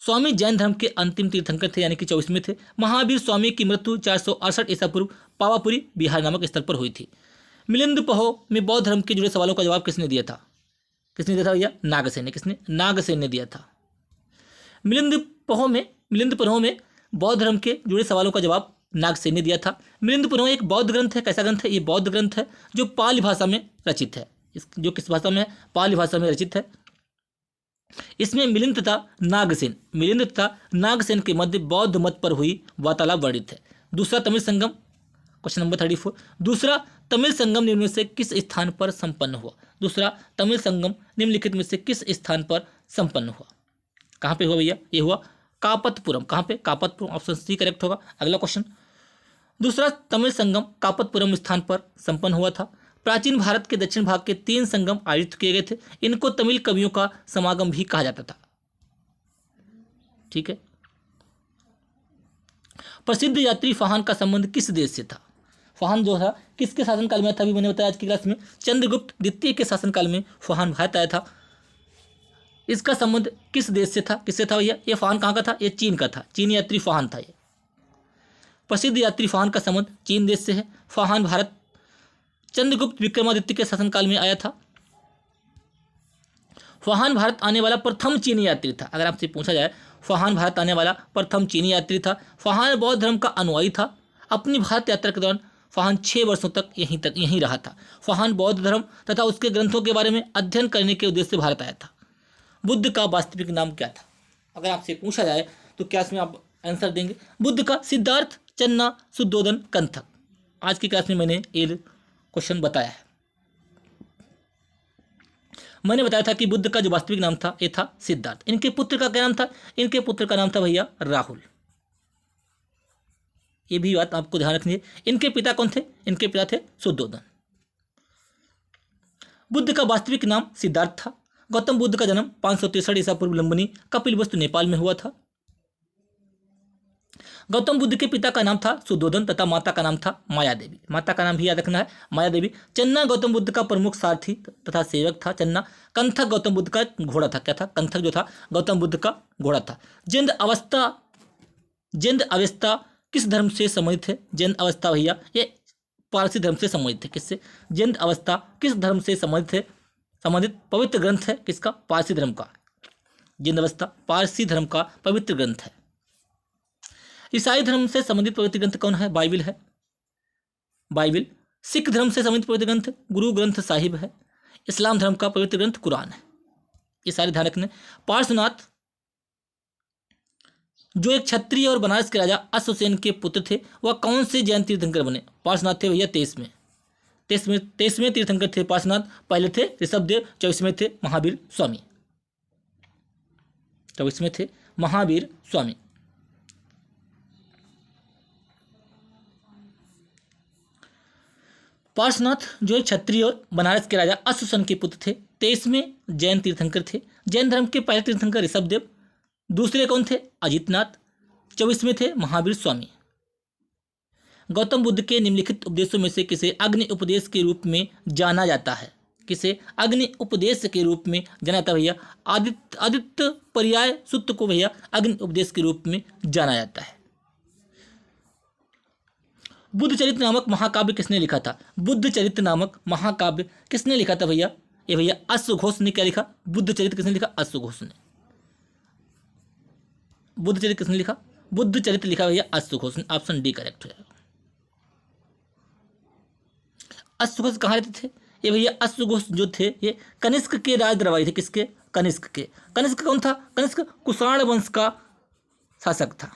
स्वामी जैन धर्म के अंतिम तीर्थंकर थे, यानी कि 24वें थे। महावीर स्वामी की मृत्यु 468 ईसा पूर्व पावापुरी बिहार नामक स्थल पर हुई थी। मिलिंद पहो में बौद्ध धर्म के जुड़े सवालों का जवाब किसने दिया था? किसने दिया था भैया? नागसेन ने। किसने? नागसेन ने दिया था। मिलिंद पहो में बौद्ध धर्म के जुड़े सवालों का जवाब नागसेन ने दिया था। मिलिंद पहो एक बौद्ध ग्रंथ है। कैसा ग्रंथ है? ये बौद्ध ग्रंथ है जो पाली भाषा में रचित है। जो किस भाषा में है? पाली भाषा में रचित है। इसमें मिलिंद तथा नागसेन के मध्य बौद्ध मत पर हुई वार्तालाप वर्णित है। दूसरा तमिल संगम क्वेश्चन नंबर 34। दूसरा तमिल संगम निम्न में से किस स्थान पर संपन्न हुआ? दूसरा तमिल संगम निम्नलिखित में से किस स्थान पर संपन्न हुआ? कहाँ पे हुआ भैया? ये हुआ कापतपुरम। कहाँ पे? कापतपुरम, ऑप्शन सी करेक्ट होगा। अगला क्वेश्चन, दूसरा तमिल संगम कापतपुरम स्थान पर संपन्न हुआ था। प्राचीन भारत के दक्षिण भाग के 3 संगम आयोजित किए गए थे। इनको तमिल कवियों का समागम भी कहा जाता था। ठीक है। प्रसिद्ध यात्री फाहन का संबंध किस देश से था? फाहन जो था किसके शासनकाल में था? अभी मैंने बताया आज की क्लास में, चंद्रगुप्त द्वितीय के शासनकाल में फाहन भारत आया था। इसका संबंध किस देश से था? किससे था भैया? ये फाहन कहाँ का था? ये चीन का था। चीनी यात्री फाहन था। ये प्रसिद्ध यात्री फाहन का संबंध चीन देश से है। फाहन भारत चंद्रगुप्त विक्रमादित्य के शासनकाल में आया था। फाहन भारत आने वाला प्रथम चीनी यात्री था। अगर आपसे पूछा जाए, फाहन भारत आने वाला प्रथम चीनी यात्री था। फाहन बौद्ध धर्म का अनुयायी था। अपनी भारत यात्रा के दौरान फाहन 6 वर्षों तक यहीं रहा था। फाहन बौद्ध धर्म तथा उसके ग्रंथों के बारे में अध्ययन करने के उद्देश्य से भारत आया था। बुद्ध का वास्तविक नाम क्या था? अगर आपसे पूछा जाए तो क्या इसमें आप आंसर देंगे? बुद्ध का सिद्धार्थ चन्ना शुद्धोदन कंथक। आज की क्लास में मैंने ये क्वेश्चन बताया है। मैंने बताया था कि बुद्ध का जो वास्तविक नाम था ये था सिद्धार्थ। इनके पुत्र का क्या नाम था? इनके पुत्र का नाम था भैया राहुल। ये भी बात आपको ध्यान रखनी है। इनके पिता कौन थे? इनके पिता थे शुद्धोदन। बुद्ध का वास्तविक नाम सिद्धार्थ था। गौतम बुद्ध का जन्म 563 ईसा पूर्व लुम्बिनी कपिलवस्तु नेपाल में हुआ था। गौतम बुद्ध के पिता का नाम था शुद्धोदन तथा माता का नाम था माया देवी। माता का नाम भी याद रखना है, माया देवी। चन्ना गौतम बुद्ध का प्रमुख सारथी तथा सेवक था। चन्ना कंथक गौतम बुद्ध का घोड़ा था। क्या था? कंथक जो था गौतम बुद्ध का घोड़ा था। जिंद अवस्था किस धर्म से संबंधित है? जिंद अवस्था भैया ये पारसी धर्म से संबंधित है। किससे? जिंद अवस्था किस धर्म से संबंधित है? संबंधित पवित्र ग्रंथ है किसका? पारसी धर्म का। जिंद अवस्था पारसी धर्म का पवित्र ग्रंथ है। ईसाई धर्म से संबंधित पवित्र ग्रंथ कौन है? बाइबिल है। बाइबिल। सिख धर्म से संबंधित पवित्र ग्रंथ गुरु ग्रंथ साहिब है। इस्लाम धर्म का पवित्र ग्रंथ कुरान है। ये सारे ध्यान रखने। पार्श्वनाथ जो एक क्षत्रिय और बनारस के राजा अश्वसेन के पुत्र थे, वह कौन से जैन तीर्थंकर बने? पार्श्वनाथ थे भैया 23वें तीर्थंकर थे पार्श्वनाथ। पहले थे ऋषभदेव, 24वें थे महावीर स्वामी। 24वें थे महावीर स्वामी। पार्श्वनाथ जो एक क्षत्रिय और बनारस के राजा अश्वसेन के पुत्र थे। 23वें जैन तीर्थंकर थे। जैन धर्म के पहले तीर्थंकर ऋषभदेव। दूसरे कौन थे? अजितनाथ। 24वें थे महावीर स्वामी। गौतम बुद्ध के निम्नलिखित उपदेशों में से किसे अग्नि उपदेश के रूप में जाना जाता है? किसे अग्नि उपदेश के रूप में जाना जाता है भैया? आदित्य पर्याय सूत्र को भैया अग्नि उपदेश के रूप में जाना जाता है। बुद्ध चरित्र नामक महाकाव्य किसने लिखा था? बुद्ध चरित्र नामक महाकाव्य किसने लिखा था भैया? ये भैया अश्वघोष ने क्या लिखा? बुद्ध चरित्र किसने लिखा? अश्वघोष ने। बुद्ध चरित्र किसने लिखा? बुद्ध चरित्र लिखा भैया अश्वघोष ने। ऑप्शन डी करेक्ट है। अश्वघोष कहाँ रहते थे? ये भैया अश्वघोष जो थे ये कनिष्क के राज दरबारी थे। किसके? कनिष्क के। कनिष्क कौन था? कनिष्क कुषाण वंश का शासक था।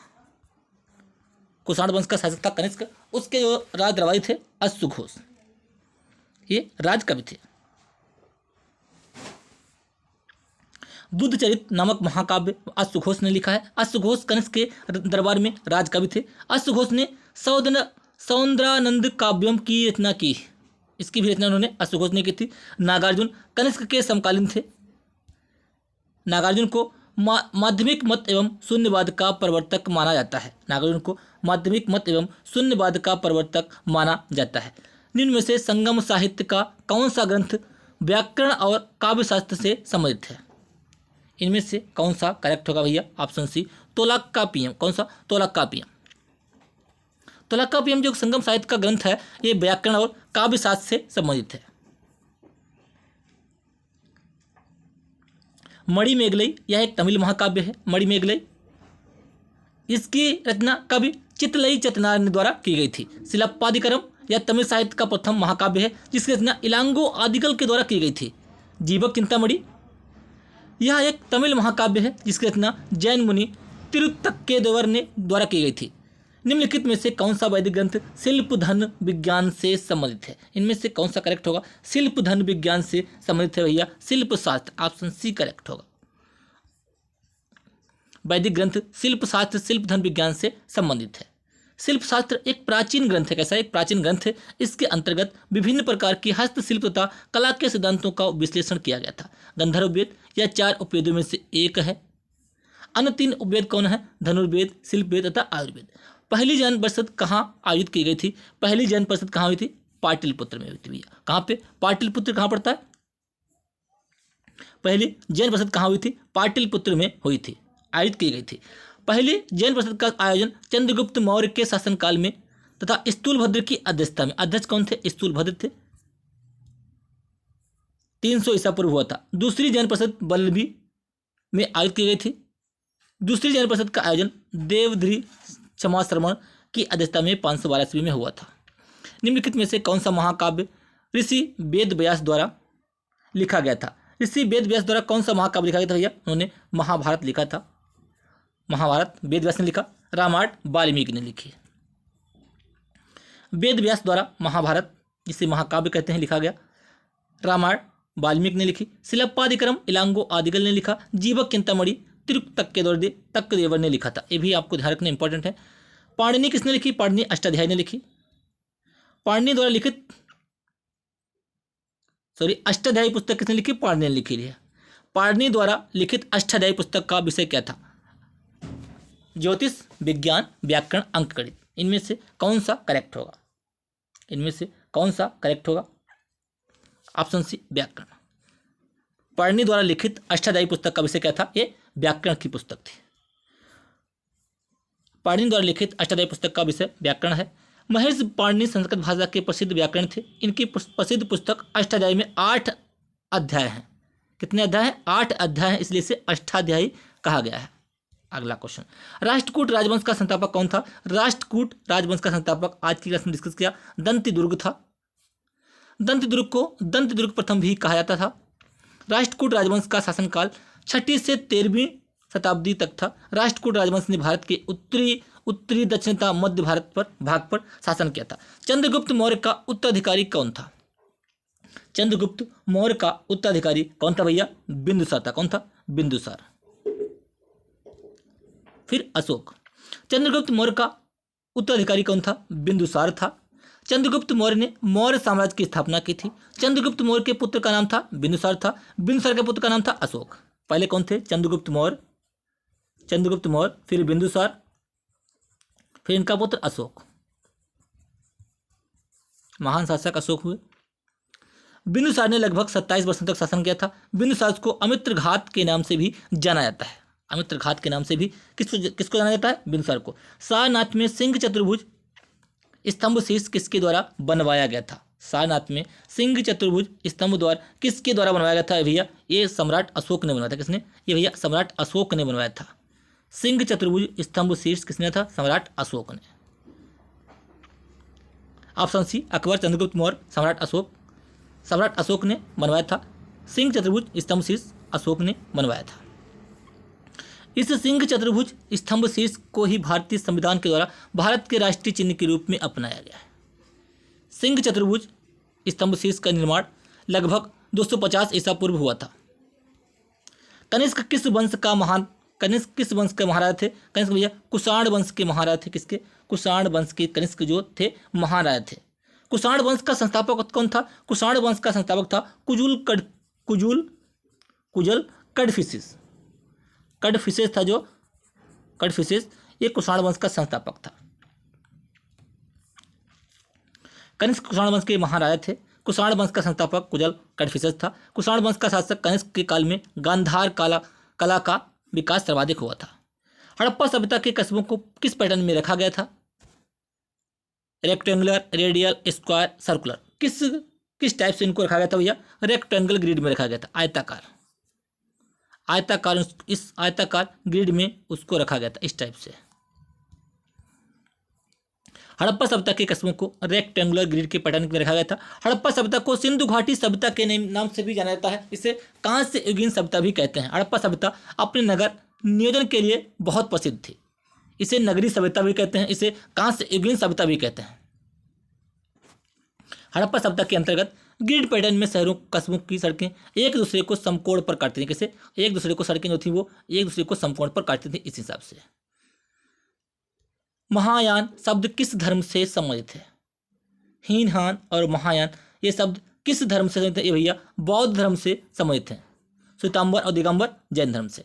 कुषाण वंश का शासक था कनिष्क। उसके जो राज दरबारी थे अश्वघोष, ये राजकवि थे। बुद्ध चरित्र नामक महाकाव्य अश्वघोष ने लिखा है। अश्वघोष कनिष्क के दरबार में राजकवि थे। अश्वघोष ने सौंदरानंद काव्यम की रचना की। इसकी भी रचना उन्होंने अश्वघोष ने की थी। नागार्जुन कनिष्क के समकालीन थे। नागार्जुन को माध्यमिक मत एवं शून्यवाद का प्रवर्तक माना जाता है। नागार्जुन को माध्यमिक मत एवं शून्यवाद का प्रवर्तक माना जाता है। निम्न में से संगम साहित्य का कौन सा ग्रंथ व्याकरण और काव्यशास्त्र से संबंधित है? इनमें से कौन सा करेक्ट होगा भैया? Option C Tolkappiyam. कौन सा? तोलाक्कापियम। तोलाक्कापियम जो संगम साहित्य का ग्रंथ है ये व्याकरण और काव्यशास्त्र से संबंधित है। मणिमेगलई यह एक तमिल महाकाव्य है। मणिमेगलई इसकी रचना कवि चितलई चतनार द्वारा की गई थी। शिलप्पादिकरम यह तमिल साहित्य का प्रथम महाकाव्य है जिसकी रचना इलांगो आदिगल के द्वारा की गई थी। जीवक चिंतामणि यह एक तमिल महाकाव्य है जिसकी रचना जैन मुनि तिरुत्तक्केदेवर ने द्वारा की गई थी। निम्नलिखित में से कौन सा वैदिक ग्रंथ शिल्प धन विज्ञान से संबंधित है? इनमें से कौन सा करेक्ट होगा? शिल्प धन विज्ञान से संबंधित है भैया शिल्प शास्त्र, ऑप्शन सी करेक्ट होगा। वैदिक ग्रंथ शिल्प शास्त्र शिल्प धन विज्ञान से संबंधित है। शिल्प शास्त्र एक प्राचीन ग्रंथ है। कैसा? एक प्राचीन ग्रंथ है। इसके अंतर्गत विभिन्न प्रकार की हस्तशिल्प तथा कला के सिद्धांतों का विश्लेषण किया गया था। गंधर्व वेद या 4 उपवेदों में से एक है। अन्य 3 उपवेद कौन है? धनुर्वेद, शिल्प वेद तथा आयुर्वेद। पहली जैन परिषद कहाँ आयोजित की गई थी? पहली जैन परिषद कहाँ हुई थी? पाटलिपुत्र में हुई थी भैया। कहाँ पे? पाटलिपुत्र कहाँ पड़ता है? पहली जैन परिषद कहाँ हुई थी? पाटलिपुत्र में हुई थी, आयोजित की गई थी। पहले जैन परिषद का आयोजन चंद्रगुप्त मौर्य के शासनकाल में तथा स्थूलभद्र की अध्यक्षता में। अध्यक्ष कौन थे? स्थूलभद्र थे। 300 ईसा पूर्व हुआ था। दूसरी जैन परिषद बल्लभी में आयोजित की गई थी। दूसरी जैन परिषद का आयोजन देवधरी क्षमा श्रवण की अध्यक्षता में 512 ईस्वी में हुआ था। निम्नलिखित में से कौन सा महाकाव्य ऋषि वेद व्यास द्वारा लिखा गया था? ऋषि वेद व्यास द्वारा कौन सा महाकाव्य लिखा गया था भैया? उन्होंने महाभारत लिखा था। महाभारत वेद व्यास ने लिखा, रामायण वाल्मीकि ने लिखी। वेद व्यास द्वारा महाभारत, जिसे महाकाव्य कहते हैं, लिखा गया। रामायण वाल्मीकि ने लिखी। शिलप्पादिक्रम इलांगो आदिगल ने लिखा। जीवक चिंतामणि तिरुक्तक्केदोर्दे तक्कदेवर ने लिखा था। ये भी आपको ध्यान रखना इंपॉर्टेंट है। पाणिनि किसने लिखी? पाणिनि अष्टाध्यायी ने लिखी। पाणिनि द्वारा लिखित अष्टाध्यायी पुस्तक किसने लिखी? पाणिनि ने लिखी है। पाणिनि द्वारा लिखित अष्टाध्यायी पुस्तक का विषय क्या था? ज्योतिष, विज्ञान, व्याकरण, अंकगणित। इनमें से कौन सा करेक्ट होगा? इनमें से कौन सा करेक्ट होगा? ऑप्शन सी व्याकरण। पाणिनि द्वारा लिखित अष्टाध्यायी पुस्तक का विषय क्या था? ये व्याकरण की पुस्तक थी। पाणिनि द्वारा लिखित अष्टाध्यायी पुस्तक का विषय व्याकरण है। महेश पाणिनि संस्कृत भाषा के प्रसिद्ध व्याकरण थे। इनकी प्रसिद्ध पुस्तक अष्टाध्यायी में 8 अध्याय हैं। कितने अध्याय हैं? 8 अध्याय हैं, इसलिए इसे अष्टाध्यायी कहा गया है। अगला क्वेश्चन, राष्ट्रकूट राजवंश का संस्थापक कौन था? राष्ट्रकूट राजवंश का संस्थापक आज की क्लास में डिस्कस किया, दंतिदुर्ग था। दंतिदुर्ग को दंतिदुर्ग प्रथम भी कहा जाता था। राष्ट्रकूट राजवंश का शासनकाल 6वीं से 13वीं शताब्दी तक था। राष्ट्रकूट राजवंश ने भारत के उत्तरी दक्षिण तथा मध्य भारत पर भाग पर शासन किया था। चंद्रगुप्त मौर्य का उत्तराधिकारी कौन था? चंद्रगुप्त मौर्य का उत्तराधिकारी कौन था भैया? बिंदुसार था। कौन था? बिंदुसार। फिर अशोक। चंद्रगुप्त मौर्य का उत्तराधिकारी कौन था? बिंदुसार था। चंद्रगुप्त मौर्य ने मौर्य साम्राज्य की स्थापना की थी। चंद्रगुप्त मौर्य के पुत्र का नाम था बिंदुसार था। बिंदुसार के पुत्र का नाम था अशोक। पहले कौन थे? चंद्रगुप्त मौर्य, फिर बिंदुसार, फिर इनका पुत्र अशोक। महान शासक अशोक हुए। बिंदुसार ने लगभग 27 वर्षों तक शासन किया था। बिंदुसार को अमित्रघात के नाम से भी जाना जाता है। अमित्रघात के नाम से भी किसको जाना जाता है? बिंदुसार को। सारनाथ में सिंह चतुर्भुज स्तंभ शीर्ष किसके द्वारा बनवाया गया था? सारनाथ में सिंह चतुर्भुज स्तंभ द्वार किसके द्वारा बनवाया गया था भैया? ये सम्राट अशोक ने बनवाया था। किसने? ये भैया सम्राट अशोक ने बनवाया था। सिंह चतुर्भुज स्तंभ शीर्ष किसने था? सम्राट अशोक ने। ऑप्शन सी अकबर, चंद्रगुप्त मौर्य, सम्राट अशोक ने बनवाया था। सिंह चतुर्भुज स्तंभ शीर्ष अशोक ने बनवाया था। इस सिंह चतुर्भुज स्तंभ शीर्ष को ही भारतीय संविधान के द्वारा भारत के राष्ट्रीय चिन्ह के रूप में अपनाया गया है। सिंह चतुर्भुज स्तंभ शीर्ष का निर्माण लगभग 250 ईसा पूर्व हुआ था। कनिष्क किस वंश के महाराजा थे? कनिष्क भैया कुषाण वंश के महाराजा थे। किसके? कुषाण वंश के कनिष्क जो थे महाराजा थे। कुषाण वंश का संस्थापक कौन था? कुषाण वंश का संस्थापक था कुजल कडफिसेस था। जो कडफिसेस ये कुषाण वंश का संस्थापक था। कनिष्क कुषाण वंश के महाराजा थे। कुषाण वंश का संस्थापक कुजल कडफिसेस था। कुषाण वंश का शासक कनिष्क के काल में गांधार कला का विकास सर्वाधिक हुआ था। हड़प्पा सभ्यता के कस्बों को किस पैटर्न में रखा गया था? Rectangular, radial, square, circular. किस टाइप से इनको रखा गया था भैया? रेक्टेंगल ग्रिड में रखा गया था। इस आयताकार ग्रिड में उसको रखा गया था इस टाइप से। हड़प्पा सभ्यता के कस्बों को रेक्टेंगुलर ग्रिड के पैटर्न में रखा गया था। हड़प्पा सभ्यता को सिंधु घाटी सभ्यता के नाम से भी जाना जाता है। इसे कांस्य युगीन सभ्यता भी कहते हैं। हड़प्पा सभ्यता अपने नगर नियोजन के लिए बहुत प्रसिद्ध थी। इसे नगरी सभ्यता भी कहते हैं, इसे कांस्य युगीन सभ्यता भी कहते हैं। हड़प्पा सभ्यता के अंतर्गत ग्रिड पैटर्न में शहरों कस्बों की सड़कें एक दूसरे को समकोण पर काटती थी। कैसे? एक दूसरे को सड़कें जो थी वो एक दूसरे को समकोण पर काटती थी, इस हिसाब से। महायान शब्द किस धर्म से संबंधित है? हीनयान और महायान ये शब्द किस धर्म से संबंधित है? ये भैया बौद्ध धर्म से संबंधित है। श्वेतांबर और दिगंबर जैन धर्म से।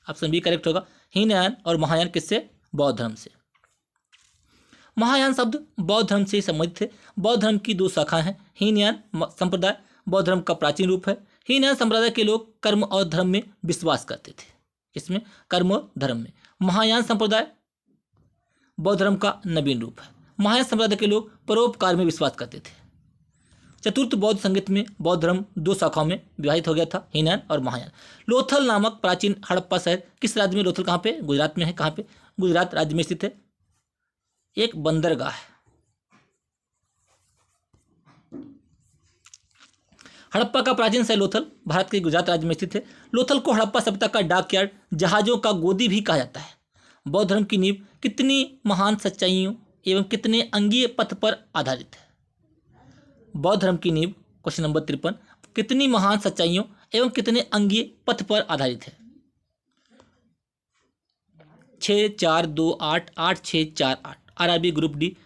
ऑप्शन बी करेक्ट होगा। हीनयान और महायान किससे? बौद्ध धर्म से। महायान शब्द बौद्ध धर्म से संबंधित है। बौद्ध धर्म की दो शाखाएं हैं। हीनयान संप्रदाय बौद्ध धर्म का प्राचीन रूप है। हीनयान संप्रदाय के लोग कर्म और धर्म में विश्वास करते थे। इसमें कर्म और धर्म में। महायान संप्रदाय बौद्ध धर्म का नवीन रूप है। महायान संप्रदाय के लोग परोपकार में विश्वास करते थे। चतुर्थ बौद्ध संगीत में बौद्ध धर्म दो शाखाओं में विभाजित हो गया था, हीनयान और महायान। लोथल नामक प्राचीन हड़प्पा शहर किस राज्य में? लोथल कहाँ पे? गुजरात में है। कहाँ पे? गुजरात राज्य में स्थित है। एक बंदरगाह है। हड़प्पा का प्राचीन शहर लोथल भारत के गुजरात राज्य में स्थित है। लोथल को हड़प्पा सभ्यता का डाकयार्ड, जहाजों का गोदी भी कहा जाता है। बौद्ध धर्म की नींव कितनी महान सच्चाइयों एवं कितने अंगीय पथ पर आधारित है? बौद्ध धर्म की नींव क्वेश्चन नंबर 53 कितनी महान सच्चाइयों एवं कितने अंगीय पथ पर आधारित है? 6 4 2 8 8 6 4 8 आरआरबी ग्रुप डी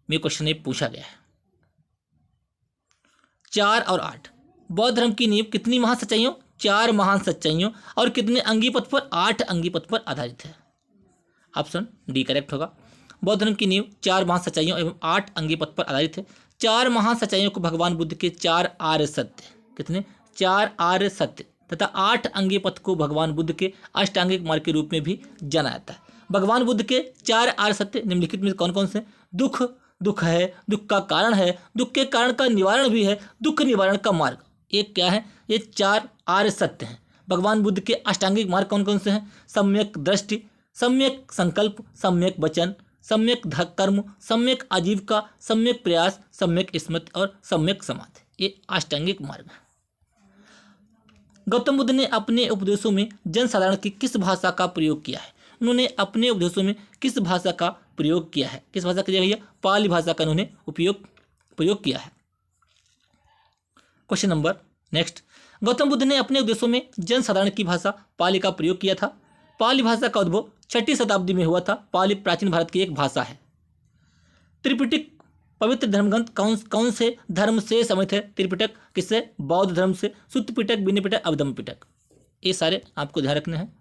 में क्वेश्चन ये पूछा गया है। 4 और 8 बौद्ध धर्म की नींव कितनी महान सच्चाइयों? 4 महान सच्चाइयों और कितने अंगीय पथ पर? 8 अंगीय पथ पर आधारित है। ऑप्शन डी करेक्ट होगा। बौद्ध धर्म की नींव 4 महान सच्चाइयों एवं 8 अंगीय पथ पर आधारित है। 4 महान सच्चाइयों को भगवान बुद्ध के 4 आर्य सत्य, कितने? 4 आर्य सत्य तथा 8 अंगीय पथ को भगवान बुद्ध के अष्टांगिक मार्ग के रूप में भी जाना जाता है। भगवान बुद्ध के 4 आर्य सत्य निम्नलिखित में कौन कौन से? दुख, दुख है, दुख का कारण है, दुख के कारण का निवारण भी है, दुख निवारण का मार्ग। एक क्या है? ये 4 आर्य सत्य हैं। भगवान बुद्ध के अष्टांगिक मार्ग कौन कौन से हैं? सम्यक दृष्टि, सम्यक संकल्प, सम्यक वचन, सम्यक कर्म, सम्यक आजीविका, सम्यक प्रयास, सम्यक स्मृति और सम्यक समाधि। ये अष्टांगिक मार्ग है। गौतम बुद्ध ने अपने उपदेशों में जनसाधारण की किस भाषा का प्रयोग किया है? उन्होंने अपने उपदेशों में किस भाषा का प्रयोग किया है? किस भाषा का? भैया पाली भाषा का उन्होंने प्रयोग किया है। Question number next, Gautam Buddha ने अपने उपदेशों में जनसाधारण की भाषा पाली का प्रयोग किया था। पाली भाषा का उद्भव 6वीं शताब्दी में हुआ था। पाली प्राचीन भारत की एक भाषा है। त्रिपिटक पवित्र धर्मग्रंथ कौन से धर्म से संबंधित है? त्रिपिटक किससे? बौद्ध धर्म से। सुत्त पिटक, विनय पिटक, अभिधम्म पिटक, ये सारे आपको ध्यान रखने हैं।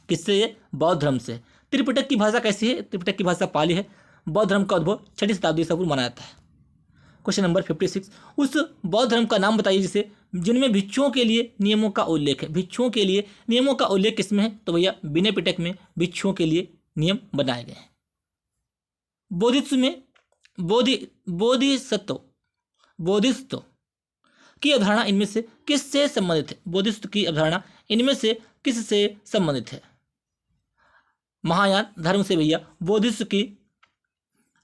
किससे? ये बौद्ध धर्म से। त्रिपिटक की भाषा कैसी है? त्रिपिटक की भाषा पाली है। बौद्ध धर्म का उद्भव 6वीं शताब्दी से पूर्व माना जाता है। क्वेश्चन नंबर 56, उस बौद्ध धर्म का नाम बताइए जिसे जिनमें भिक्षुओं के लिए नियमों का उल्लेख है। भिक्षुओं के लिए नियमों का उल्लेख किसमें है? तो भैया विनय पिटक में भिक्षुओं के लिए नियम बनाए गए हैं। बोधिसत्व में बोधिसत्व की अवधारणा इनमें से किससे संबंधित है? बोधिसत्व की अवधारणा इनमें से किससे संबंधित है? महायान धर्म से भैया बोधिसत्व की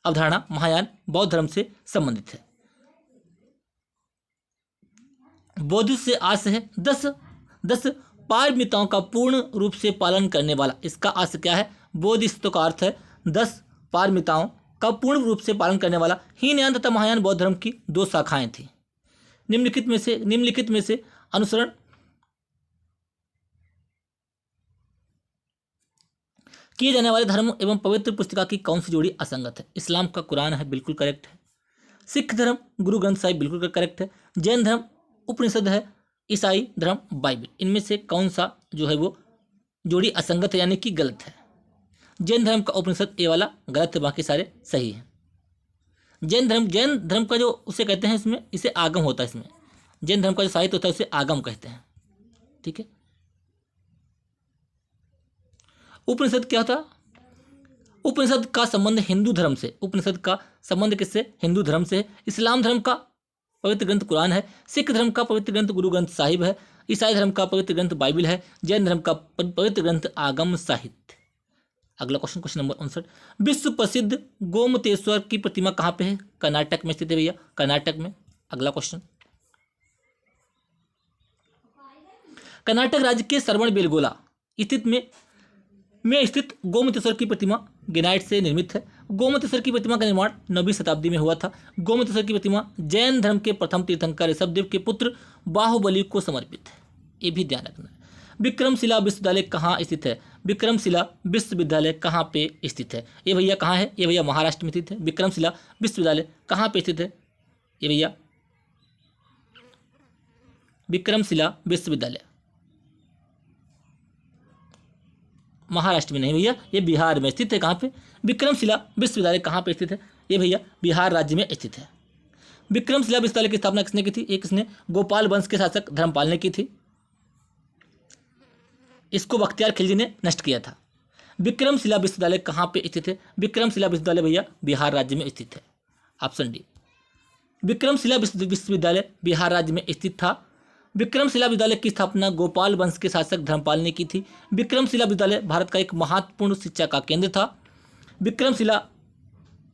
अवधारणा महायान बौद्ध धर्म से संबंधित है। बोधिसत्व से आशय है 10 पारमिताओं का पूर्ण रूप से पालन करने वाला। इसका आशय क्या है? बोधिसत्व का अर्थ है 10 पारमिताओं का पूर्ण रूप से पालन करने वाला। हीनयान तथा महायान बौद्ध धर्म की 2 शाखाएं थी। निम्नलिखित में से अनुसरण किए जाने वाले धर्म एवं पवित्र पुस्तिका की कौन सी जोड़ी असंगत है? इस्लाम का कुरान है, बिल्कुल करेक्ट है। सिख धर्म गुरु ग्रंथ साहिब, बिल्कुल करेक्ट है। जैन धर्म उपनिषद है। ईसाई धर्म बाइबल। इनमें से कौन सा जो है वो जोड़ी असंगत है यानी कि गलत है? जैन धर्म का उपनिषद ये वाला गलत है, बाकी सारे सही है। जैन धर्म का जो उसे कहते हैं इसमें इसे आगम होता है। इसमें जैन धर्म का जो साहित्य होता है उसे आगम कहते हैं। ठीक है। उपनिषद क्या था? उपनिषद का संबंध हिंदू धर्म से। उपनिषद का संबंध किससे? हिंदू धर्म से। इस्लाम धर्म का पवित्र ग्रंथ कुरान है। सिख धर्म का पवित्र ग्रंथ गुरु ग्रंथ साहिब है। ईसाई धर्म का पवित्र ग्रंथ बाइबल है। जैन धर्म का पवित्र ग्रंथ आगम साहित्य। अगला क्वेश्चन नंबर 59, विश्व प्रसिद्ध गोमतेश्वर की प्रतिमा कहाँ पे है? कर्नाटक में स्थित है भैया, कर्नाटक में। अगला क्वेश्चन, कर्नाटक राज्य के श्रवणबेलगोला स्थित में में स्थित गोमतेश्वर की प्रतिमा ग्रेनाइट से निर्मित है। गोमतेश्वर की प्रतिमा का निर्माण 9वीं शताब्दी में हुआ था। गोमतेश्वर की प्रतिमा जैन धर्म के प्रथम तीर्थंकर ऋषभदेव के पुत्र बाहुबली को समर्पित है। ये भी ध्यान रखना है। विक्रमशिला विश्वविद्यालय कहाँ स्थित है? विक्रमशिला विश्वविद्यालय कहाँ पे स्थित है? ये भैया कहाँ है? ये भैया महाराष्ट्र में स्थित है। विक्रमशिला विश्वविद्यालय कहाँ पे स्थित है? ये भैया विक्रमशिला विश्वविद्यालय महाराष्ट्र में नहीं भैया, ये बिहार में स्थित है। कहाँ पे? विक्रमशिला विश्वविद्यालय कहाँ पे स्थित है? ये भैया बिहार राज्य में स्थित है। विक्रमशिला विश्वविद्यालय की स्थापना किसने की थी? एक किसने? गोपाल वंश के शासक धर्मपाल ने की थी। इसको बख्तियार खिलजी ने नष्ट किया था। विक्रमशिला विश्वविद्यालय कहाँ पे स्थित है? विक्रमशिला विश्वविद्यालय भैया बिहार राज्य में स्थित है। Option D. विक्रमशिला विश्वविद्यालय बिहार राज्य में स्थित था। विक्रमशिला विद्यालय की स्थापना गोपाल वंश के शासक धर्मपाल ने की थी। विक्रमशिला विद्यालय भारत का एक महत्वपूर्ण शिक्षा का केंद्र था। विक्रमशिला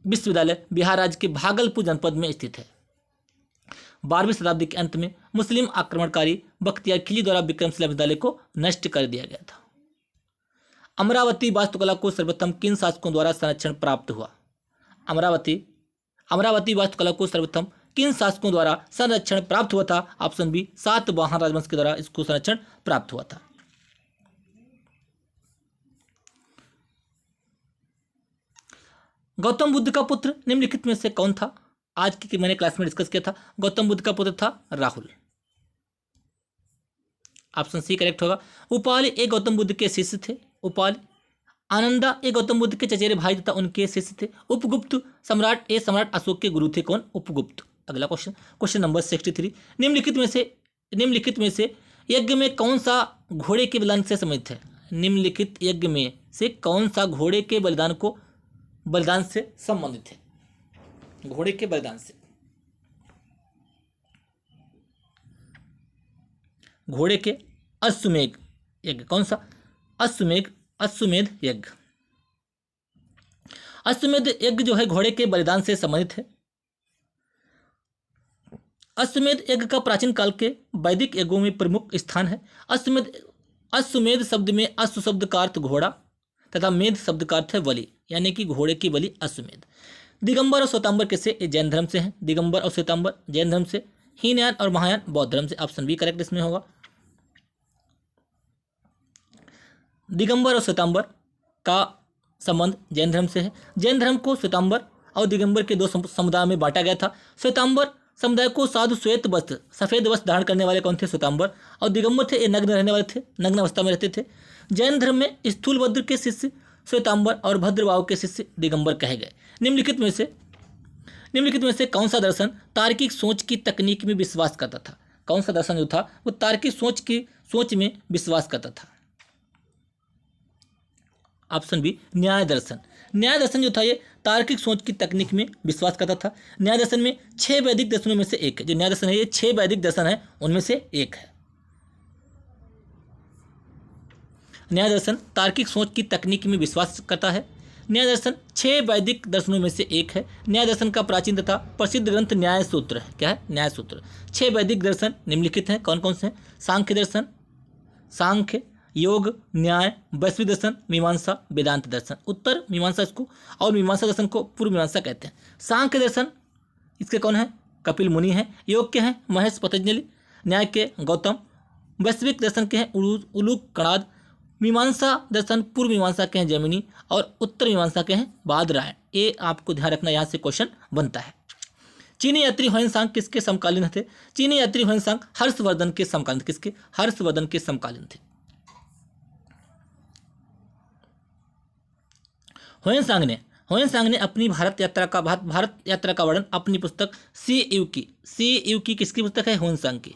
विश्वविद्यालय बिहार राज्य के भागलपुर जनपद में स्थित है। 12वीं शताब्दी के अंत में मुस्लिम आक्रमणकारी बख्तियार खिलजी द्वारा विक्रमशिला विद्यालय को नष्ट कर दिया गया था। अमरावती वास्तुकला को सर्वप्रथम किन शासकों द्वारा संरक्षण प्राप्त हुआ? अमरावती वास्तुकला को सर्वप्रथम किन शासकों द्वारा संरक्षण प्राप्त हुआ था? ऑप्शन बी, सातवाहन राजवंश के द्वारा इसको संरक्षण प्राप्त हुआ था। गौतम बुद्ध का पुत्र निम्नलिखित में से कौन था? आज की मैंने क्लास में डिस्कस किया था। गौतम बुद्ध का पुत्र था राहुल। ऑप्शन सी करेक्ट होगा। उपाली एक गौतम बुद्ध के शिष्य थे। उपाली। आनंदा एक गौतम बुद्ध के चचेरे भाई तथा उनके शिष्य थे। उपगुप्त सम्राट सम्राट अशोक के गुरु थे। कौन? उपगुप्त। अगला क्वेश्चन नंबर 63। निम्नलिखित में से यज्ञ में कौन सा घोड़े के बलिदान से संबंधित है? निम्नलिखित यज्ञ में से कौन सा घोड़े के बलिदान से संबंधित है? घोड़े के बलिदान से। घोड़े के अश्वमेध यज्ञ। कौन सा? अश्वमेध यज्ञ। अश्वमेध यज्ञ जो है घोड़े के बलिदान से संबंधित है। अश्वमेध यज्ञ का प्राचीन काल के वैदिक यज्ञों में प्रमुख स्थान है। अश्वमेध शब्द में अश्व शब्द का अर्थ घोड़ा तथा मेध शब्द का अर्थ है बलि, यानी कि घोड़े की बलि अश्वमेध। दिगंबर और श्वेतांबर कैसे? जैन धर्म से हैं। दिगंबर और श्वेतांबर जैन धर्म से। हीनयान और महायान बौद्ध धर्म से। ऑप्शन बी करेक्ट इसमें होगा। दिगंबर और श्वेतांबर का संबंध जैन धर्म से है। जैन धर्म को श्वेतांबर और दिगंबर के दो समुदाय में बांटा गया था। श्वेतांबर समुदाय को साधु श्वेत वस्त्र सफेद वस्त्र धारण करने वाले कौन थे? श्वेतांबर। और दिगंबर थे, ये नग्न रहने वाले थे, नग्न अवस्था में रहते थे। जैन धर्म में स्थूलभद्र के शिष्य श्वेतांबर और भद्रबाहु के शिष्य दिगंबर कहे गए। निम्नलिखित में से कौन सा दर्शन तार्किक सोच की तकनीक में विश्वास करता था? कौन सा दर्शन जो था वो तार्किक सोच में विश्वास करता था? ऑप्शन बी न्याय दर्शन। न्याय दर्शन जो था ये तार्किक सोच की तकनीक में विश्वास करता था। न्याय दर्शन में 6 वैदिक दर्शनों में से एक है। जो न्याय दर्शन है ये 6 वैदिक दर्शन है, उनमें से एक है। न्याय दर्शन तार्किक सोच की तकनीक में विश्वास करता है। न्याय दर्शन 6 वैदिक दर्शनों में से एक है। न्याय दर्शन का प्राचीन तथा प्रसिद्ध ग्रंथ न्याय सूत्र है। क्या है? न्याय सूत्र। 6 वैदिक दर्शन निम्नलिखित हैं। कौन कौन से हैं? सांख्य दर्शन, सांख्य, योग, न्याय, वैश्विक दर्शन, मीमांसा, वेदांत दर्शन। उत्तर मीमांसा इसको, और मीमांसा दर्शन को पूर्व मीमांसा कहते हैं। सांख्य दर्शन इसके कौन है? कपिल मुनि हैं। योग के हैं महेश पतंजलि। न्याय के गौतम। वैश्विक दर्शन के हैं उलूक कणाद। मीमांसा दर्शन पूर्व मीमांसा के हैं जैमिनी। और उत्तर मीमांसा के हैं बादरायण। ये आपको ध्यान रखना, यहाँ से क्वेश्चन बनता है। चीनी यात्री ह्वेनसांग किसके समकालीन थे? चीनी यात्री ह्वेनसांग हर्षवर्धन के समकालीन। किसके? हर्षवर्धन के समकालीन थे। ह्वेनसांग ने अपनी भारत यात्रा का वर्णन अपनी पुस्तक सी यू की किसकी पुस्तक है? ह्वेनसांग की।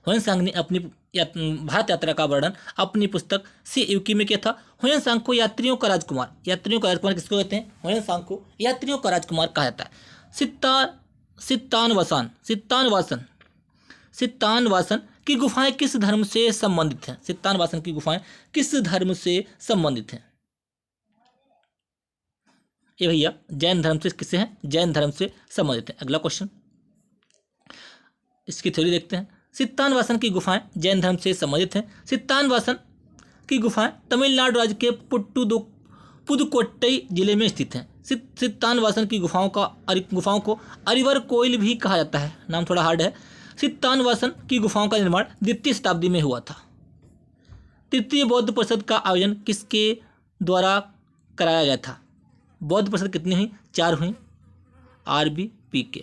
ह्वेनसांग ने अपनी भारत यात्रा का वर्णन अपनी पुस्तक सी यू की में किया था। ह्वेनसांग को यात्रियों का राजकुमार किसको कहते हैं? ह्वेनसांग को यात्रियों का राजकुमार कहा जाता है। सित्तानवासन की गुफाएं किस धर्म से संबंधित हैं? सित्तानवासन की गुफाएं किस धर्म से संबंधित हैं? ये भैया जैन धर्म से किससे हैं? जैन धर्म से संबंधित है। अगला क्वेश्चन, इसकी थ्योरी देखते हैं। सित्तानवासन की गुफाएं जैन धर्म से संबंधित हैं। की गुफाएं तमिलनाडु राज्य के पुदुकोट्टई जिले में स्थित हैं। सित्तानवासन की गुफाओं को अरिवर कोइल भी कहा जाता है। नाम थोड़ा हार्ड है। सित्तानवासन की गुफाओं का निर्माण द्वितीय शताब्दी में हुआ था। तृतीय बौद्ध परिषद का आयोजन किसके द्वारा कराया गया था? बौद्ध परिषद कितनी हुई? 4 हुई। RBPK,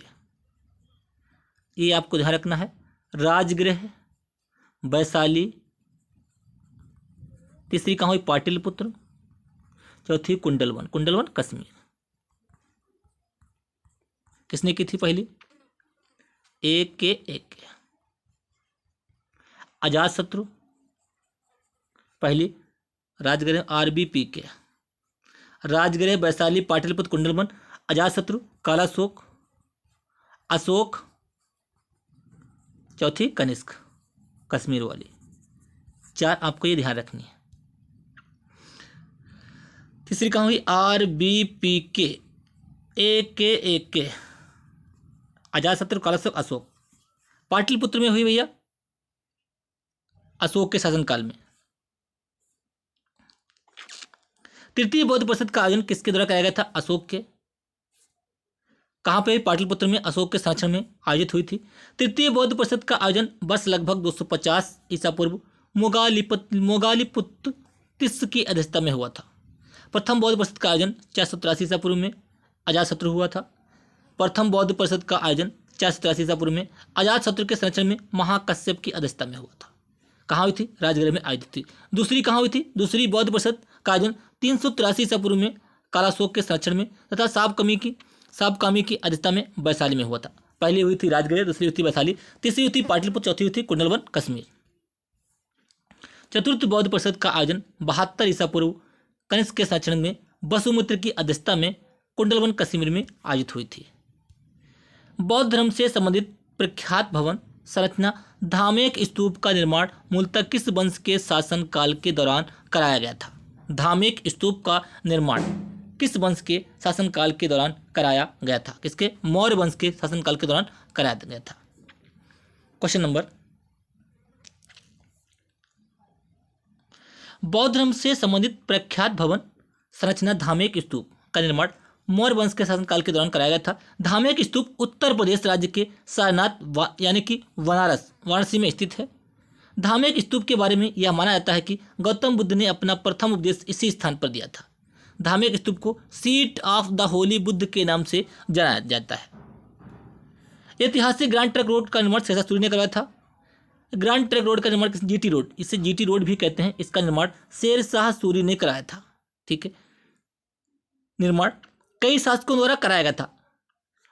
ये आपको ध्यान रखना है। राजगृह, वैशाली, तीसरी कहाँ हुई? पाटलिपुत्र, चौथी कुंडलवन कश्मीर। किसने की थी पहली? एक अजातशत्रु पहली। राजगृह RBPK, राजगृह, वैशाली, पाटलिपुत्र, कुंडलवन, अजातशत्रु, कालाशोक, अशोक, चौथी कनिष्क कश्मीर वाली। 4 आपको ये ध्यान रखनी है। तीसरी कहाँ हुई? RBPK, एक अजातशत्रु, कालाशोक, अशोक। पाटलिपुत्र में हुई भैया अशोक के शासनकाल में। तृतीय बौद्ध परिषद का आयोजन किसके द्वारा कराया गया था? अशोक के। कहाँ पे? पाटलिपुत्र में अशोक के संरक्षण में आयोजित हुई थी। तृतीय बौद्ध परिषद का आयोजन वर्ष लगभग 250 ईसा पूर्व मोगालिपुत्र की अध्यक्षता में हुआ था। प्रथम बौद्ध परिषद का आयोजन 483 ईसा पूर्व में अजातशत्रु हुआ था। प्रथम बौद्ध परिषद का आयोजन 483 ईसा पूर्व में अजातशत्रु के संरक्षण में महाकश्यप की अध्यक्षता में हुआ था। कहाँ हुई थी? राजगृह में आयोजित थी। दूसरी कहाँ हुई थी? दूसरी बौद्ध परिषद का आयोजन 383 ईसा पूर्व में कालाशोक के संरक्षण में तथा साबकामी की अध्यक्षता में वैशाली में हुआ था। पहली हुई थी राजगृह, दूसरी हुई थी वैशाली, तीसरी हुई थी पाटलिपुत्र, चौथी हुई थी कुंडलवन कश्मीर। चतुर्थ बौद्ध परिषद का आयोजन 72 ईसा पूर्व कनिष्क के संरक्षण में वसुमित्र की अध्यक्षता में कुंडलवन कश्मीर में आयोजित हुई थी। बौद्ध धर्म से संबंधित प्रख्यात भवन संरचना धामेक स्तूप का निर्माण मूलतः किस वंश के शासन काल के दौरान कराया गया था? धामेक स्तूप का निर्माण किस वंश के शासनकाल के दौरान कराया गया था? किसके? मौर्य वंश के शासनकाल के दौरान कराया गया था। क्वेश्चन नंबर, बौद्ध धर्म से संबंधित प्रख्यात भवन संरचना धामेक स्तूप का निर्माण मौर्य वंश के शासनकाल के दौरान कराया गया था। धामेक स्तूप उत्तर प्रदेश राज्य के सारनाथ यानी कि वाराणसी में स्थित है। धामेक स्तूप के बारे में यह माना जाता है कि गौतम बुद्ध ने अपना प्रथम उपदेश इसी स्थान पर दिया था। धामेक स्तूप को seat of the Holi Buddha के नाम से जाना जाता है। ऐतिहासिक ग्रांड ट्रंक रोड का निर्माण शेरशाह सूरी ने करवाया था। ग्रांड ट्रंक रोड का निर्माण GT रोड, इसे GT रोड भी कहते हैं, इसका निर्माण शेरशाह सूरी ने कराया था। ठीक है, निर्माण कई शासकों द्वारा कराया गया था।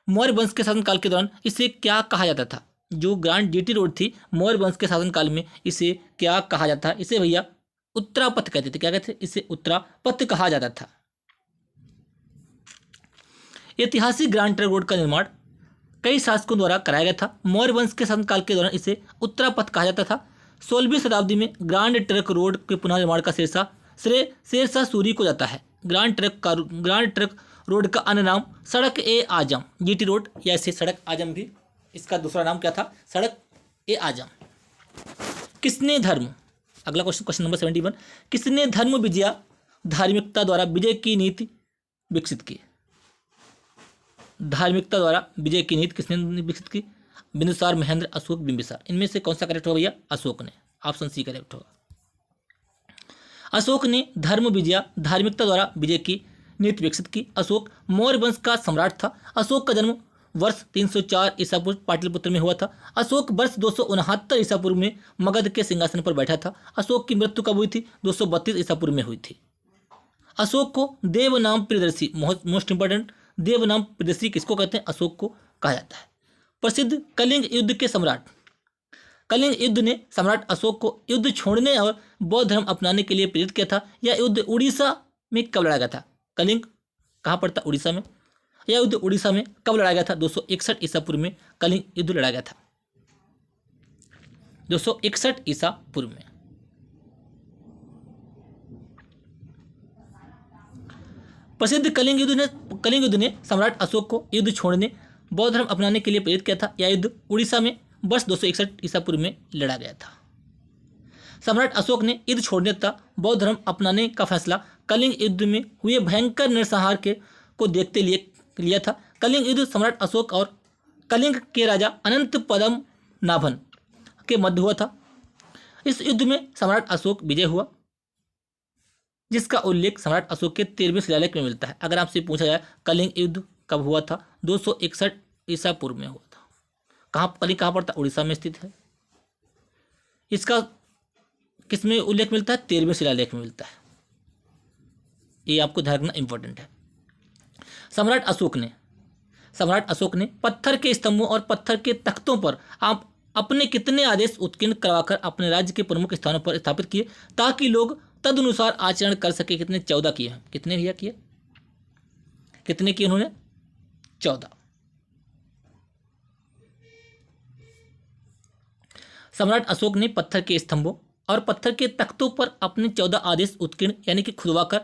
मौर्य वंश के शासनकाल के दौरान इसे क्या कहा जाता था? जो ग्रांड GT रोड थी मौर्य वंश के शासनकाल में इसे क्या कहा जाता था? इसे भैया उत्तरापथ कहते थे। क्या कहते थे? इसे उत्तरापथ कहा जाता था। ऐतिहासिक ग्रांड ट्रंक रोड का निर्माण कई शासकों द्वारा कराया गया था। मौर्य वंश के शासनकाल के दौरान इसे उत्तरापथ कहा जाता था। 16वीं शताब्दी में ग्रांड ट्रंक रोड के पुनर्निर्माण का श्रेय शेरशाह सूरी को जाता है। ग्रांड ट्रंक रोड का अन्य नाम सड़क ए आजम GT रोड, या इसे सड़क आजम भी, इसका दूसरा नाम क्या था? सड़क ए आजम। किसने धर्म, अगला क्वेश्चन नंबर 71, किसने धर्म विजया धार्मिकता द्वारा विजय की नीति विकसित की? धार्मिकता द्वारा विजय की नीति किसने विकसित की? बिंदुसार, महेंद्र, अशोक, बिंबिसार। इनमें से कौन सा करेक्ट होगा भैया? अशोक ने। ऑप्शन C करेक्ट होगा। अशोक ने धर्म विजया धार्मिकता द्वारा विजय की नीति विकसित की। अशोक मौर्य वंश का सम्राट था। अशोक का जन्म वर्ष 304 ईसा पूर्व पाटलिपुत्र में हुआ था। अशोक वर्ष 269 ईसा पूर्व में मगध के सिंहासन पर बैठा था। अशोक की मृत्यु कब हुई थी? 232 ईसा पूर्व में हुई थी। अशोक को देवनाम प्रियदर्शी, मोस्ट इंपॉर्टेंट, देवनाम प्रियदर्शी किसको कहते हैं? अशोक को कहा जाता है। प्रसिद्ध कलिंग युद्ध के सम्राट, कलिंग युद्ध ने सम्राट अशोक को युद्ध छोड़ने और बौद्ध धर्म अपनाने के लिए प्रेरित किया था। यह युद्ध उड़ीसा में कब लड़ा गया था? कलिंग कहाँ पड़ता? उड़ीसा में। यह युद्ध उड़ीसा में कब लड़ा गया था? 261 ईसा पूर्व में कलिंग युद्ध लड़ा गया था। 261 ईसा पूर्व में। प्रसिद्ध कलिंग युद्ध ने सम्राट अशोक को युद्ध छोड़ने बौद्ध धर्म अपनाने के लिए प्रेरित किया था। यह युद्ध उड़ीसा में वर्ष 261 ईसा पूर्व में लड़ा गया था। सम्राट अशोक ने युद्ध छोड़ने तथा बौद्ध धर्म अपनाने का फैसला कलिंग युद्ध में हुए भयंकर नरसंहार के को देखते लिए लिया था। कलिंग युद्ध सम्राट अशोक और कलिंग के राजा अनंत पद्मनाभन के मध्य हुआ था। इस युद्ध में सम्राट अशोक विजय हुआ, जिसका उल्लेख सम्राट अशोक के 13वें शिलालेख में मिलता है। अगर आपसे पूछा जाए कलिंग युद्ध कब हुआ था, 261 ईसा पूर्व में हुआ था। कहाँ कलिंग कहाँ पर था? उड़ीसा में स्थित है। इसका किसमें उल्लेख मिलता है? 13वें शिलालेख में मिलता है। ये आपको ध्यान रखना इंपॉर्टेंट है। सम्राट अशोक ने पत्थर के स्तंभों और पत्थर के तख्तों पर आप अपने कितने आदेश उत्कीर्ण करवाकर अपने राज्य के प्रमुख स्थानों पर स्थापित किए ताकि लोग तदनुसार आचरण कर सके? कितने? 14 किए हैं। कितने भैया किए? कितने किए उन्होंने? 14। सम्राट अशोक ने पत्थर के स्तंभों और पत्थर के तख्तों पर अपने 14 आदेश उत्कीर्ण यानी कि खुदवाकर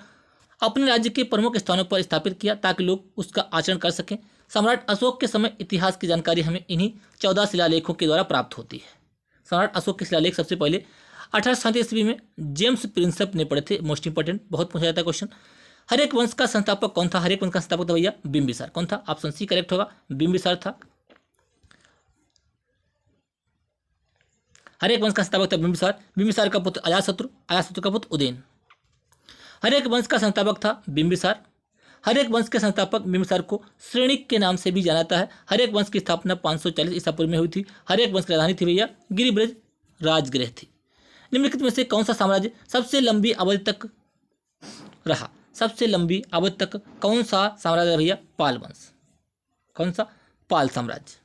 अपने राज्य के प्रमुख स्थानों पर स्थापित किया ताकि लोग उसका आचरण कर सकें। सम्राट अशोक के समय इतिहास की जानकारी हमें इन्हीं 14 शिलालेखों के द्वारा प्राप्त होती है। सम्राट अशोक के शिलालेख सबसे पहले 1837 ईस्वी में जेम्स प्रिंसेप ने पढ़े थे। मोस्ट इंपॉर्टेंट, बहुत पूछा जाता है क्वेश्चन। हरेक वंश का संस्थापक कौन था? हरेक वंश का संस्थापक था भैया बिंबिसार। कौन था? ऑप्शन सी करेक्ट होगा, बिंबिसार था। हरेक वंश का संस्थापक था बिंबिसार। बिंबिसार का पुत्र अजातशत्रु, अजातशत्रु का पुत्र उदयन। हरेक वंश का संस्थापक था बिंबिसार। हरेक वंश के संस्थापक बिंबिसार को श्रेणिक के नाम से भी जाना जाता है। हरेक वंश की स्थापना 540 ईसा पूर्व में हुई थी। हरेक वंश की राजधानी थी भैया गिरिब्रज राजगृह थी। निम्नलिखित में से कौन सा साम्राज्य सबसे लंबी अवधि तक रहा? सबसे लंबी अवधि तक कौन सा साम्राज्य भैया? पाल वंश। कौन सा? पाल साम्राज्य।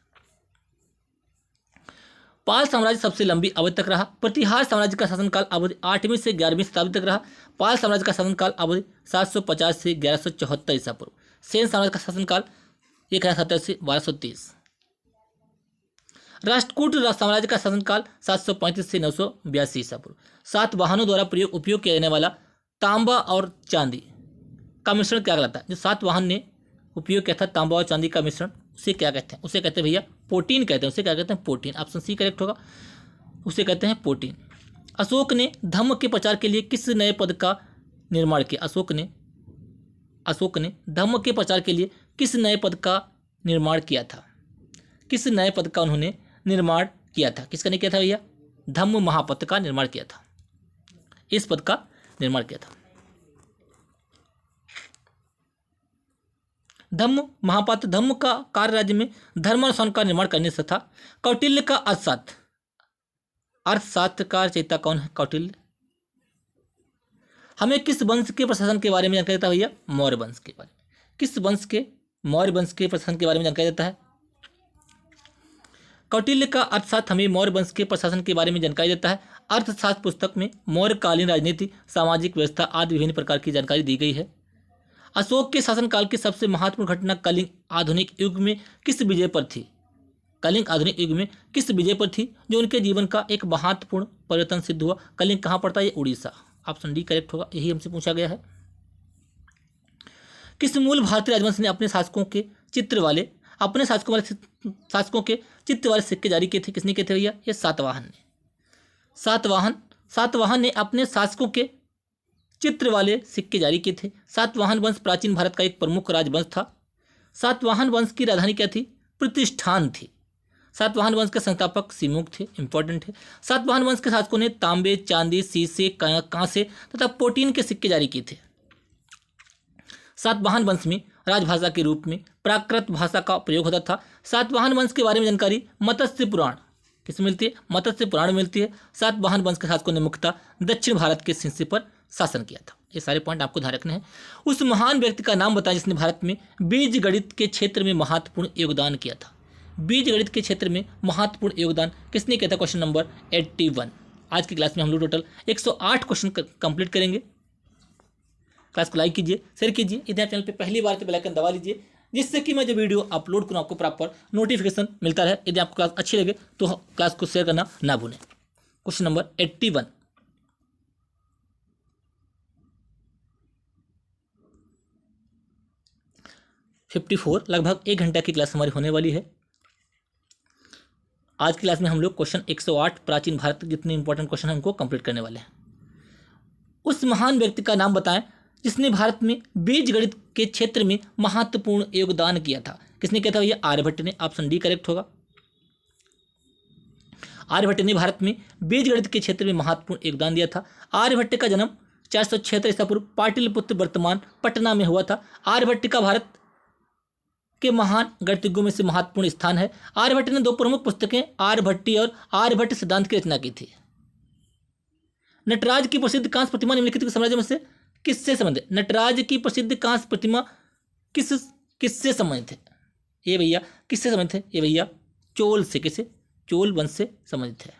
पाल साम्राज्य सबसे लंबी अवधि तक रहा। प्रतिहार साम्राज्य का शासनकाल अवधि 8वीं से 11वीं शताब्दी तक रहा। पाल साम्राज्य का शासनकाल अवधि 750 से 1174 ईसा पूर्व। सेन साम्राज्य का शासनकाल 1070 से 1230। राष्ट्रकूट साम्राज्य का शासनकाल 735 से 982 ईसा पूर्व। सातवाहनों द्वारा उपयोग किया जाने वाला तांबा और चांदी का मिश्रण क्या कहलाता है? जो सातवाहन ने उपयोग किया था तांबा और चांदी का मिश्रण, उसे क्या कहते हैं? उसे कहते हैं भैया पोटीन कहते हैं। उसे क्या कहते हैं? पोटीन। ऑप्शन सी करेक्ट होगा, उसे कहते हैं पोटीन। अशोक ने धम्म के प्रचार के लिए किस नए पद का निर्माण किया? अशोक ने धम्म के प्रचार के लिए किस नए पद का निर्माण किया था? किस नए पद का उन्होंने निर्माण किया था? किसका नहीं किया था भैया? धम्म महापद का निर्माण किया था। इस पद का निर्माण किया था। धम्म महापात्र धम्म का कार्य राज्य में धर्मानुष्ठान का निर्माण करने से था। कौटिल्य का अर्थशास्त्र का रचयिता कौन है? कौटिल्य। हमें किस वंश के प्रशासन के बारे में जानकारी देता है भैया? मौर्य वंश के बारे में। किस वंश के? मौर्य वंश के प्रशासन के बारे में जानकारी देता है। कौटिल्य का अर्थशास्त्र हमें मौर्य वंश के प्रशासन के बारे में जानकारी देता है। अर्थशास्त्र पुस्तक में मौर्यकालीन राजनीति, सामाजिक व्यवस्था आदि विभिन्न प्रकार की जानकारी दी गई है। अशोक के शासनकाल की सबसे महत्वपूर्ण घटना कलिंग आधुनिक युग में किस विजय पर थी? कलिंग आधुनिक युग में किस विजय पर थी जो उनके जीवन का एक महत्वपूर्ण परिवर्तन सिद्ध हुआ? कलिंग कहाँ पड़ता है? ये उड़ीसा। ऑप्शन डी करेक्ट होगा, यही हमसे पूछा गया है। किस मूल भारतीय राजवंश ने अपने शासकों के चित्र वाले सिक्के जारी किए थे? किसने किए थे भैया? ये सातवाहन ने। सातवाहन ने अपने शासकों के चित्र वाले सिक्के जारी किए थे। सातवाहन वंश प्राचीन भारत का एक प्रमुख राजवंश था। सातवाहन वंश की राजधानी क्या थी? प्रतिष्ठान थी। सातवाहन वंश के संस्थापक सिमुक थे। इंपॉर्टेंट है। सातवाहन वंश के शासकों ने तांबे, चांदी, शीशे, कांसे तथा पोटीन के सिक्के जारी किए थे। सातवाहन वंश में राजभाषा के रूप में प्राकृत भाषा का प्रयोग होता था। सातवाहन वंश के बारे में जानकारी मत्स्य पुराण किस मिलती है? मत्स्य पुराण में मिलती है। सातवाहन वंश के शासकों ने मुख्यतः दक्षिण भारत के सिंहसी पर शासन किया था। ये सारे पॉइंट आपको ध्यान रखने हैं। उस महान व्यक्ति का नाम बताएं जिसने भारत में बीज गणित के क्षेत्र में महत्वपूर्ण योगदान किया था। बीज गणित के क्षेत्र में महत्वपूर्ण योगदान किसने किया था? Question number 81। आज की क्लास में हम लोग टोटल 108 क्वेश्चन कंप्लीट करेंगे। क्लास को लाइक कीजिए, शेयर कीजिए। इधर चैनल पे पहली बार तो बेल आइकन दबा लीजिए जिससे कि मैं जो वीडियो अपलोड करूँ आपको प्रॉपर नोटिफिकेशन मिलता रहे। यदि आपको क्लास अच्छी लगे तो क्लास को शेयर करना ना भूलें। Question number 81। लगभग 1 घंटा की क्लास हमारी होने वाली है। आज की क्लास में हम लोग क्वेश्चन 108 प्राचीन भारत के जितने इंपॉर्टेंट क्वेश्चन हैं उनको कंप्लीट करने वाले हैं। उस महान व्यक्ति का नाम बताएं जिसने भारत में बीजगणित के क्षेत्र में महत्वपूर्ण योगदान किया था। किसने किया था भैया? आर्यभट्ट ने। ऑप्शन डी करेक्ट होगा। आर्यभट्ट ने भारत में बीजगणित के क्षेत्र में महत्वपूर्ण योगदान दिया था। आर्यभट्ट का जन्म 476 ईसा पूर्व पाटलिपुत्र वर्तमान पटना में हुआ था। आर्यभट्ट का भारत के महान गणितज्ञों में से महत्वपूर्ण स्थान है। आर्यभट्ट ने 2 प्रमुख पुस्तकें आर्यभट्टी और आर्यभट्ट सिद्धांत की रचना की थी। नटराज की प्रसिद्ध कांस्य प्रतिमा निम्नलिखित के साम्राज्य में से किससे संबंधित? नटराज की प्रसिद्ध कांस्य प्रतिमा किससे संबंधित है? ये भैया किससे संबंधित है? ये भैया चोल से। किसे? चोल वंश से संबंधित है।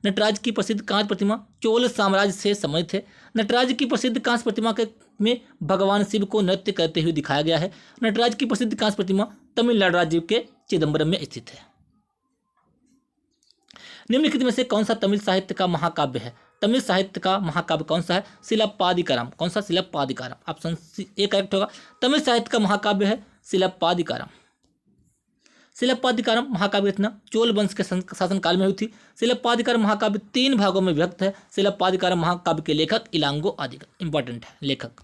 नटराज की प्रसिद्ध कांस्य प्रतिमा चोल साम्राज्य से संबंधित है। नटराज की प्रसिद्ध कांस्य प्रतिमा में भगवान शिव को नृत्य करते हुए दिखाया गया है। नटराज की प्रसिद्ध कांस्य प्रतिमा तमिलनाडु राज्य के चिदम्बरम में स्थित है। निम्नलिखित में से कौन सा तमिल साहित्य का महाकाव्य है? तमिल साहित्य का महाकाव्य कौन सा है? सिलप्पादिकारम। कौन सा? सिलप्पादिकारम। ऑप्शन ए करेक्ट होगा। तमिल साहित्य का महाकाव्य है सिलप्पादिकारम। सिलप्पादिकारम महाकाव्य रचना चोल वंश के शासनकाल में हुई थी। सिलप्पादिकारम महाकाव्य 3 भागों में विभक्त है। सिलप्पादिकारम महाकाव्य के लेखक इलांगो आदिगर। इंपॉर्टेंट है लेखक।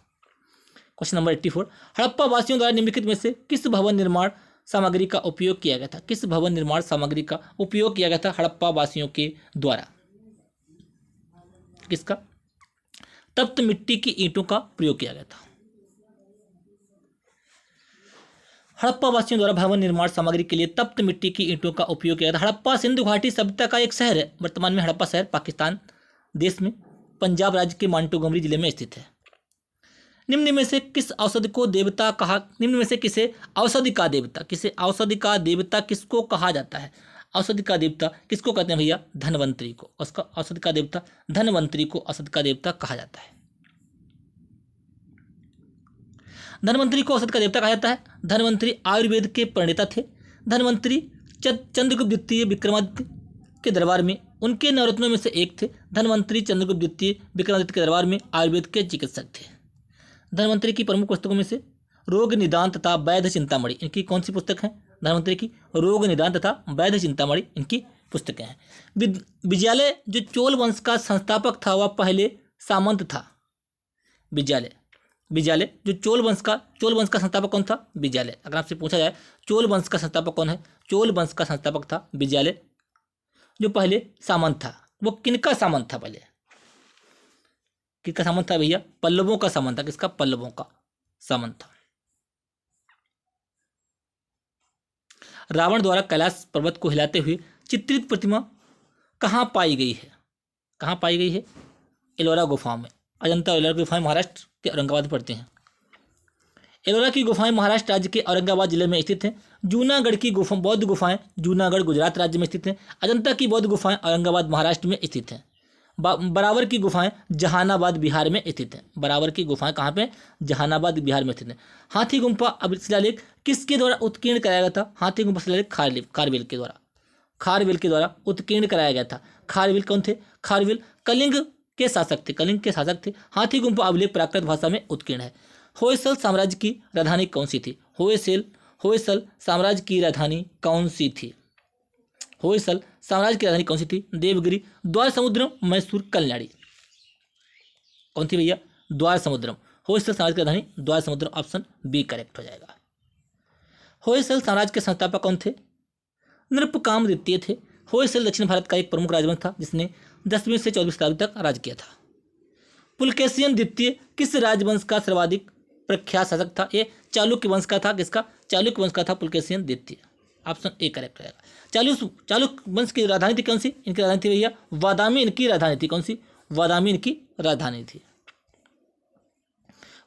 क्वेश्चन नंबर 84, हड़प्पा वासियों द्वारा निम्नलिखित में से किस भवन निर्माण सामग्री का उपयोग किया गया था? किस भवन निर्माण सामग्री का उपयोग किया गया था हड़प्पा वासियों के द्वारा? किसका? तप्त मिट्टी की ईंटों का प्रयोग किया गया था। हड़प्पा वासियों द्वारा भवन निर्माण सामग्री के लिए तप्त मिट्टी की ईंटों का उपयोग किया गया था। हड़प्पा सिंधु घाटी सभ्यता का एक शहर है। वर्तमान में हड़प्पा शहर पाकिस्तान देश में पंजाब राज्य के मोंटोगोमरी जिले में स्थित है। निम्न में से किस औषधि को देवता कहा? निम्न में से किसे औषधि का देवता? किसे औषधि का देवता किसको कहा जाता है? औषधि का देवता किसको कहते हैं भैया? धनवंतरी को। उसका औषधि का देवता धनवंतरी को औषधि का देवता कहा जाता है। धनवंतरी को औषधि का देवता कहा जाता है। धनवंतरी आयुर्वेद के प्रणेता थे। धनवंतरी चंद्रगुप्त द्वितीय विक्रमादित्य के दरबार में उनके नवरत्नों में से एक थे। धनवंतरी चंद्रगुप्त द्वितीय विक्रमादित्य के दरबार में आयुर्वेद के चिकित्सक थे। धनवंतरी की प्रमुख पुस्तकों में से रोग निदान तथा वैध चिंतामणि इनकी कौन सी पुस्तक है? धनवंतरी की रोग निदान तथा वैध चिंतामणि इनकी पुस्तकें हैं। विजयालय जो चोल वंश का संस्थापक था वह पहले सामंत था। विजयालय जो चोल वंश का संस्थापक कौन था? विजयालय। अगर आपसे पूछा जाए चोल वंश का संस्थापक कौन है? चोल वंश का संस्थापक था विजयालय जो पहले सामंत था। वो किनका सामंत था? पहले किसका सामंत था भैया? पल्लवों का सामंत था। किसका? पल्लवों का सामंत था। रावण द्वारा कैलाश पर्वत को हिलाते हुए चित्रित प्रतिमा कहाँ पाई गई है? कहाँ पाई गई है? एलोरा गुफाओं में। अजंता एलोरा गुफाएं महाराष्ट्र के औरंगाबाद में पड़ती हैं। एलोरा की गुफाएं महाराष्ट्र राज्य के औरंगाबाद जिले में स्थित हैं। जूनागढ़ की बौद्ध गुफाएं जूनागढ़ गुजरात राज्य में स्थित हैं। अजंता की बौद्ध गुफाएं औरंगाबाद महाराष्ट्र में स्थित हैं। बराबर की गुफाएं जहानाबाद बिहार में स्थित हैं। बराबर की गुफाएं कहाँ पे? जहानाबाद बिहार में स्थित हैं। हाथी गुम्फा शिलालेख किसके द्वारा उत्कीर्ण कराया गया था? हाथी गुम्फा शिलालेख खारवेल के द्वारा उत्कीर्ण कराया गया था। खारवेल कौन थे? खारवेल कलिंग के शासक थे। हाथी गुम्फा अभिलेख प्राकृत भाषा में उत्कीर्ण है। होयसल साम्राज्य की राजधानी कौन सी थी? होयसल साम्राज्य की राजधानी कौन सी थी? होयसल साम्राज्य की राजधानी कौन सी थी? देवगिरी, द्वार समुद्रम, मैसूर, कल्याणी। कौन थी भैया? द्वार समुद्रम। होयसल साम्राज्य की राजधानी द्वार समुद्रम। ऑप्शन बी करेक्ट हो जाएगा। होयसल साम्राज्य के संस्थापक कौन थे? नृपकाम द्वितीय थे। होयसल दक्षिण भारत का एक प्रमुख राजवंश था जिसने 10वीं से 14वीं शताब्दी तक राज किया था। पुलकेशियन द्वितीय किस राजवंश का सर्वाधिक प्रख्यात शासक था? ये चालुक्य वंश का था। किसका? चालुक्य वंश का था पुलकेशियन द्वितीय। ऑप्शन ए करेक्ट हो जाएगा। चालुक्य वंश की राजधानी थी कौन सी? इनकी राजधानी थी भैया वादामी। इनकी राजधानी थी कौन सी? वादामी इनकी राजधानी थी।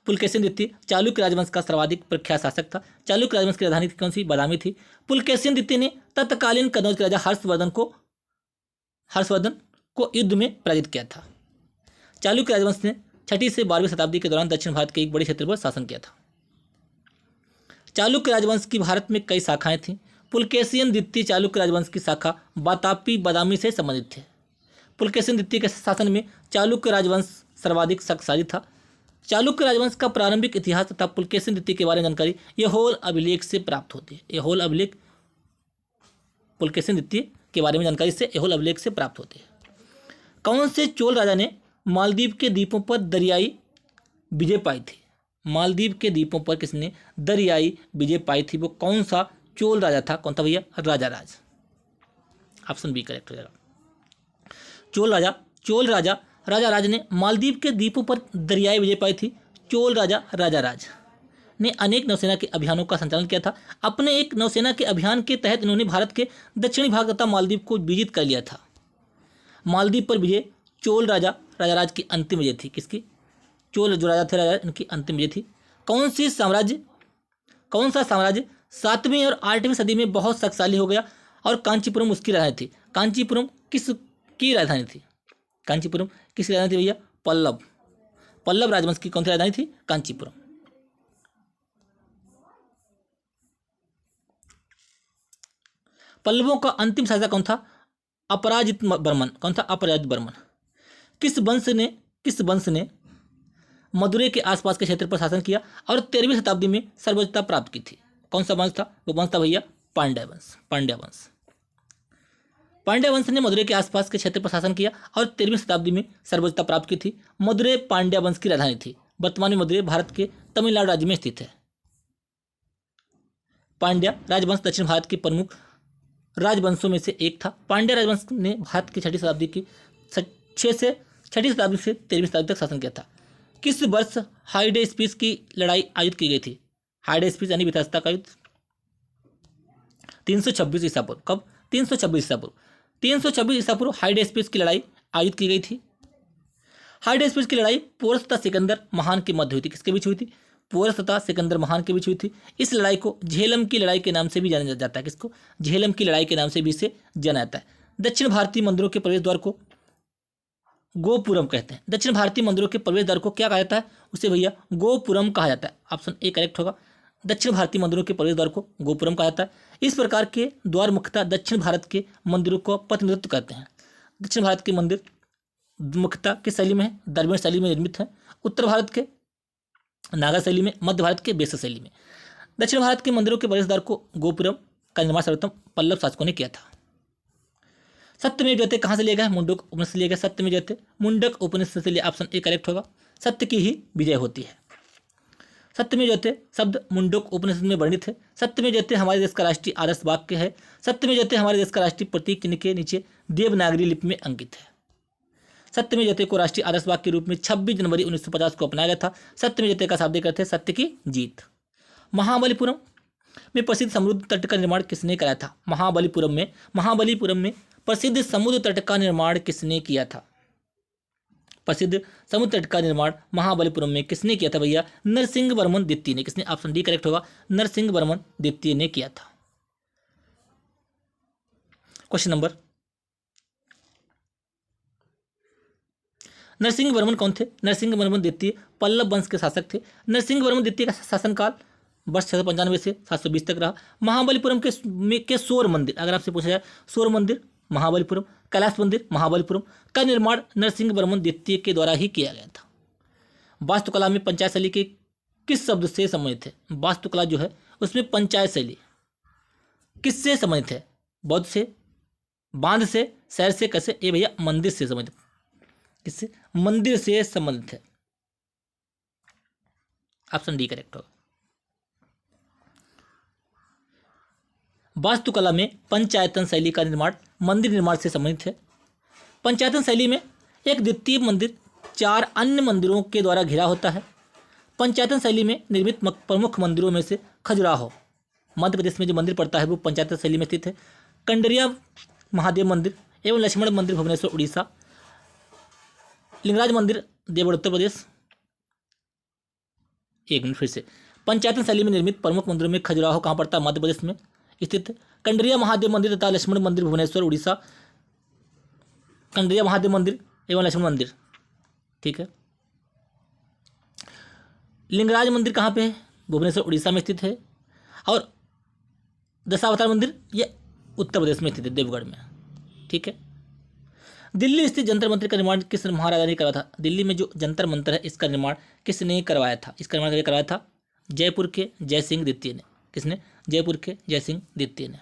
पुलकेशिन द्वितीय चालुक्य राजवंश का सर्वाधिक प्रख्यात शासक था। चालुक्य राजवंश की राजधानी कौन सी? बादामी थी। पुलकेशिन द्वितीय ने तत्कालीन कनौज के राजा हर्षवर्धन को युद्ध में पराजित किया था। चालुक्य राजवंश ने 6वीं से 12वीं शताब्दी के दौरान दक्षिण भारत के एक बड़े क्षेत्र पर शासन किया था। चालुक्य राजवंश की भारत में कई शाखाएं थीं। पुलकेशिन द्वितीय चालुक्य राजवंश की शाखा वातापी बादामी से संबंधित थे। पुलकेशिन द्वितीय के शासन में चालुक्य राजवंश सर्वाधिक शक्तिशाली था। चालुक्य राजवंश का प्रारंभिक इतिहास तथा पुलकेशिन द्वितीय के बारे में जानकारी यहोल अभिलेख से प्राप्त होती है। यहोल अभिलेख पुलकेशिन द्वितीय के बारे में जानकारी से एहोल अभिलेख से प्राप्त होती है। कौन से चोल राजा ने मालदीव के द्वीपों पर दरियाई विजय पाई थी? मालदीव के द्वीपों पर किसने दरियाई विजय पाई थी? वो कौन सा चोल राजा था? कौन था भैया? राजा राज। ऑप्शन बी करेक्ट हो जाएगा। चोल राजा राजा राज ने मालदीव के द्वीपों पर दरियाई विजय पाई थी। चोल राजा राजा राज ने अनेक नौसेना के अभियानों का संचालन किया था। अपने एक नौसेना के अभियान के तहत इन्होंने भारत के दक्षिणी भाग तथा मालदीव को विजित कर लिया था। मालदीव पर विजय चोल राजा राजा राज की अंतिम विजय थी। किसकी? चोल जो राजा थे राजा, इनकी अंतिम विजय थी। कौन सा साम्राज्य 7वीं और 8वीं सदी में बहुत शक्तिशाली हो गया और कांचीपुरम उसकी राजधानी थी? कांचीपुरम किसकी राजधानी थी? कांचीपुरम किसकी राजधानी थी भैया? पल्लव राजवंश की कौन सी राजधानी थी? कांचीपुरम। पल्लवों का अंतिम शासक कौन था? अपराजित बर्मन। कौन था? अपराजित बर्मन। किस वंश ने मदुरै के आसपास के क्षेत्र पर शासन किया और 13वीं शताब्दी में सर्वोच्चता प्राप्त की थी? कौन सा वंश था? वो वंश था भैया पांड्या वंश। पांड्या वंश ने मदुरै के आसपास के क्षेत्र पर शासन किया और 13वीं शताब्दी में सर्वोच्चता प्राप्त की थी। मदुरै पांड्या वंश की राजधानी थी। वर्तमान में मदुरै भारत के तमिलनाडु राज्य में स्थित है। पांड्या राजवंश दक्षिण भारत के प्रमुख राजवंशों में से एक था। पांड्या राजवंश ने भारत की 6वीं शताब्दी से 13वीं शताब्दी तक शासन किया था। किस वर्ष हाइडेस्पिस की लड़ाई आयोजित की गई थी? हाइडेस्पिस यानी वितस्ता का युद्ध 326 ईसा पूर्व। कब? 326 ईसा पूर्व। 326 ईसा पूर्व हाइडेस्पिस की लड़ाई आयोजित की गई थी। हाइडेस्पिस की लड़ाई पोरस तथा सिकंदर महान के मध्य हुई थी। किसके बीच हुई थी? पोरस तथा सिकंदर महान के बीच हुई थी। इस लड़ाई को झेलम की लड़ाई के नाम से भी जाना जाता है। किसको? झेलम की लड़ाई के नाम से भी इसे जाना जाता है। दक्षिण भारतीय मंदिरों के प्रवेश द्वार को गोपुरम कहते हैं। दक्षिण भारतीय मंदिरों के प्रवेश द्वार को क्या कहा जाता है? उसे भैया गोपुरम कहा जाता है। ऑप्शन ए करेक्ट होगा। दक्षिण भारतीय मंदिरों के प्रवेश द्वार को गोपुरम कहा जाता है। इस प्रकार के द्वार मुख्यतः दक्षिण भारत के मंदिरों को प्रतिनिधित्व करते हैं। दक्षिण भारत के मंदिर मुख्यतः किस शैली में है? द्रविड़ शैली में निर्मित है। उत्तर भारत के नागा शैली में, मध्य भारत के वेश्य शैली में। दक्षिण भारत के मंदिरों के प्रवेश द्वार को गोपुरम का निर्माण सर्वप्रथम पल्लव शासकों ने किया था। सत्यमेव जयते कहाँ से लिया गया? मुंडक उपनिषद से लिया गया। सत्यमेव जयते मुंडक उपनिषद से लिया। ऑप्शन ए करेक्ट होगा। सत्य की ही विजय होती है। सत्यमेव जयते शब्द मुंडक उपनिषद में वर्णित है। सत्यमेव जयते हमारे देश का राष्ट्रीय आदर्श वाक्य है। सत्यमेव जयते हमारे देश का राष्ट्रीय प्रतीक के नीचे देवनागरी लिपि में अंकित है। सत्यमेव जयते को राष्ट्रीय आदर्श वाक्य के रूप में 26 जनवरी 1950 को अपनाया गया था। सत्यमेव जयते का शाब्दिक अर्थ है सत्य की जीत। महाबलीपुरम में प्रसिद्ध समुद्र तट का निर्माण किसने कराया था? महाबलीपुरम में प्रसिद्ध समुद्र तट का निर्माण किसने किया था? प्रसिद्ध समुद्र तट का निर्माण महाबलीपुरम में किसने किया था भैया? नरसिंह वर्मन द्वितीय ने। किसने? ऑप्शन डी करेक्ट होगा। नरसिंह वर्मन द्वितीय ने किया था। क्वेश्चन नंबर, नरसिंह वर्मन कौन थे? नरसिंह वर्मन द्वितीय पल्लव वंश के शासक थे। नरसिंह वर्मन द्वितीय का शासनकाल वर्ष 695 से 720 तक रहा। महाबलीपुरम के शोर मंदिर, अगर आपसे पूछा जाए शोर मंदिर महाबलीपुरम, कैलाश मंदिर महाबलीपुरम का निर्माण नरसिंह वर्मन द्वितीय के द्वारा ही किया गया था। वास्तुकला में पंचायत शैली के किस शब्द से संबंधित है? वास्तुकला जो है उसमें पंचायत शैली किससे संबंधित है? बौद्ध से, बांध से, शहर से, कैसे? ये भैया मंदिर से संबंधित। किससे? मंदिर से संबंधित है। ऑप्शन डी करेक्ट होगा। वास्तुकला में पंचायतन शैली का निर्माण मंदिर निर्माण से संबंधित है। पंचायतन शैली में एक द्वितीय मंदिर 4 अन्य मंदिरों के द्वारा घिरा होता है। पंचायतन शैली में निर्मित प्रमुख मंदिरों में से खजुराहो मध्य प्रदेश में जो मंदिर पड़ता है वो पंचायतन शैली में स्थित है। कंडरिया महादेव मंदिर एवं लक्ष्मण मंदिर भुवनेश्वर उड़ीसा। लिंगराज मंदिर देवगढ़ उत्तर प्रदेश। एक मिनट फिर से, पंचायतन शैली में निर्मित प्रमुख मंदिरों में खजुराहो कहाँ पड़ता है? मध्य प्रदेश में स्थित है। कंडरिया महादेव मंदिर तथा लक्ष्मण मंदिर भुवनेश्वर उड़ीसा। कंडरिया महादेव मंदिर एवं लक्ष्मण मंदिर, ठीक है। लिंगराज मंदिर कहाँ पे है? भुवनेश्वर उड़ीसा में स्थित है। और दशावतार मंदिर ये उत्तर प्रदेश में स्थित है, देवगढ़ में, ठीक है। दिल्ली स्थित जंतर मंतर का निर्माण किस महाराजा ने करवाया था? दिल्ली में जो जंतर मंतर है इसका निर्माण किसने करवाया था? इसका निर्माण करवाया था जयपुर के जयसिंह द्वितीय ने। किसने? जयपुर के जयसिंह द्वितीय ने।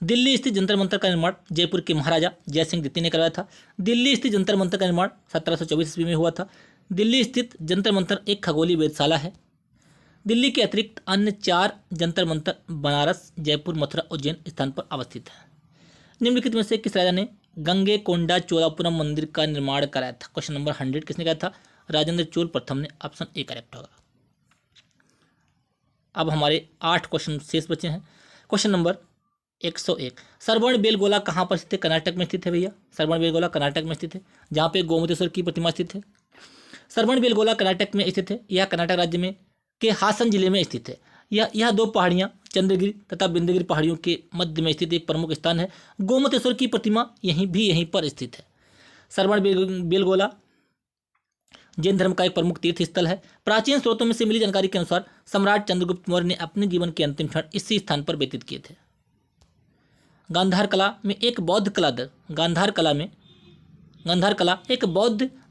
दिल्ली स्थित जंतर मंतर का निर्माण जयपुर के महाराजा जय सिंह द्वितीय ने करवाया था। दिल्ली स्थित जंतर मंतर का निर्माण 1724 ईस्वी में हुआ था। दिल्ली स्थित जंतर मंतर एक खगोलीय वेधशाला है। दिल्ली के अतिरिक्त अन्य 4 जंतर मंतर बनारस, जयपुर, मथुरा, उज्जैन स्थान पर अवस्थित है। निम्नलिखित में से किस राजा ने गंगैकोंडा चोलापुरम मंदिर का निर्माण कराया था? क्वेश्चन नंबर 100 किसने कहा था? राजेंद्र चोल प्रथम ने। ऑप्शन ए करेक्ट होगा। अब हमारे 8 क्वेश्चन शेष बचे हैं। क्वेश्चन नंबर 101, सरवण बेलगोला कहाँ पर स्थित है? कर्नाटक में स्थित है भैया। सरवण बेलगोला कर्नाटक में स्थित है, जहाँ पे गोमतेश्वर की प्रतिमा स्थित है। सरवण बेलगोला कर्नाटक में स्थित है। यह कर्नाटक राज्य में के हासन जिले में स्थित है। यह 2 पहाड़ियाँ चंद्रगिरी तथा बिंदगिरी पहाड़ियों के मध्य में स्थित एक प्रमुख स्थान है। गोमतेश्वर की प्रतिमा यहीं पर स्थित है। सरवण बेलगोला जैन धर्म का एक प्रमुख तीर्थ स्थल है। प्राचीन स्रोतों में से मिली जानकारी के अनुसार सम्राट चंद्रगुप्त मौर्य ने अपने जीवन के अंतिम क्षण इसी स्थान पर व्यतीत किए थे। गांधार कला में एक बौद्ध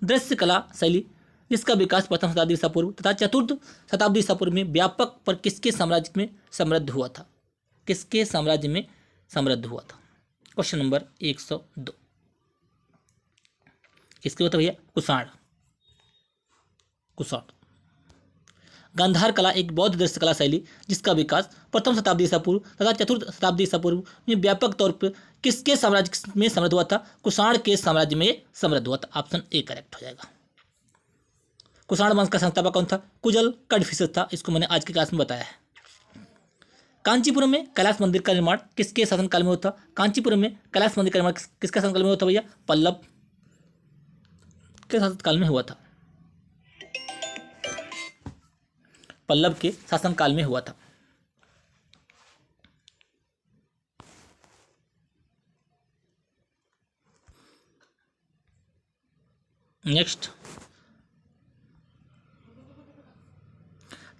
दृश्य कला शैली जिसका विकास प्रथम शताब्दी ईसा पूर्व तथा चतुर्थ शताब्दी ईसा पूर्व में व्यापक पर किसके साम्राज्य में समृद्ध हुआ था? किसके साम्राज्य में समृद्ध हुआ था? क्वेश्चन नंबर 102, किसके होता भैया? कुषाण। गांधार कला एक बौद्ध दृश्य कला शैली जिसका विकास प्रथम शताब्दी ईसा पूर्व तथा चतुर्थ शताब्दी ईसा पूर्व में व्यापक तौर पर किसके साम्राज्य में समृद्ध हुआ था? कुषाण के साम्राज्य में समृद्ध हुआ था। ऑप्शन ए करेक्ट हो जाएगा। कुषाण वंश का संस्थापक कौन था? कुजल कडफिसेस था। इसको मैंने आज की क्लास में बताया है। कांचीपुरम में कैलाश मंदिर का निर्माण किसके शासनकाल में होता? कांचीपुरम में कैलाश मंदिर का निर्माण किसके शासनकाल में होता भैया? पल्लव के शासनकाल में हुआ था। पल्लव के शासनकाल में हुआ था। नेक्स्ट,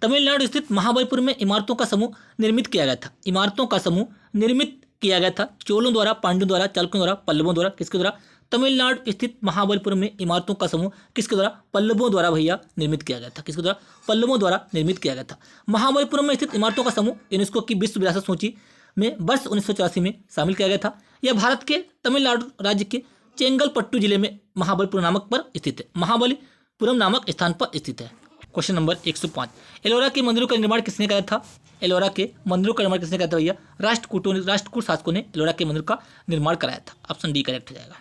तमिलनाडु स्थित महाबलीपुरम में इमारतों का समूह निर्मित किया गया था। इमारतों का समूह निर्मित किया गया था चोलों द्वारा, पांड्यों द्वारा, चालुक्यों द्वारा, पल्लवों द्वारा। किसके द्वारा? तमिलनाडु स्थित महाबलीपुरम में इमारतों का समूह किसके द्वारा? पल्लवों द्वारा भैया निर्मित किया गया था। किसके द्वारा? पल्लवों द्वारा निर्मित किया गया था। महाबलीपुरम में स्थित इमारतों का समूह यूनेस्को की विश्व विरासत सूची में वर्ष 1984 में शामिल किया गया था। यह भारत के तमिलनाडु राज्य के चेंगलपट्टू जिले में महाबलीपुरम नामक पर स्थित है। महाबलीपुरम नामक स्थान पर स्थित है। क्वेश्चन नंबर 105, एलोरा के मंदिरों का निर्माण किसने किया था? एलोरा के मंदिरों का निर्माण किसने किया था भैया? राष्ट्रकूट शासकों ने एलोरा के मंदिर का निर्माण कराया था। ऑप्शन डी करेक्ट हो जाएगा।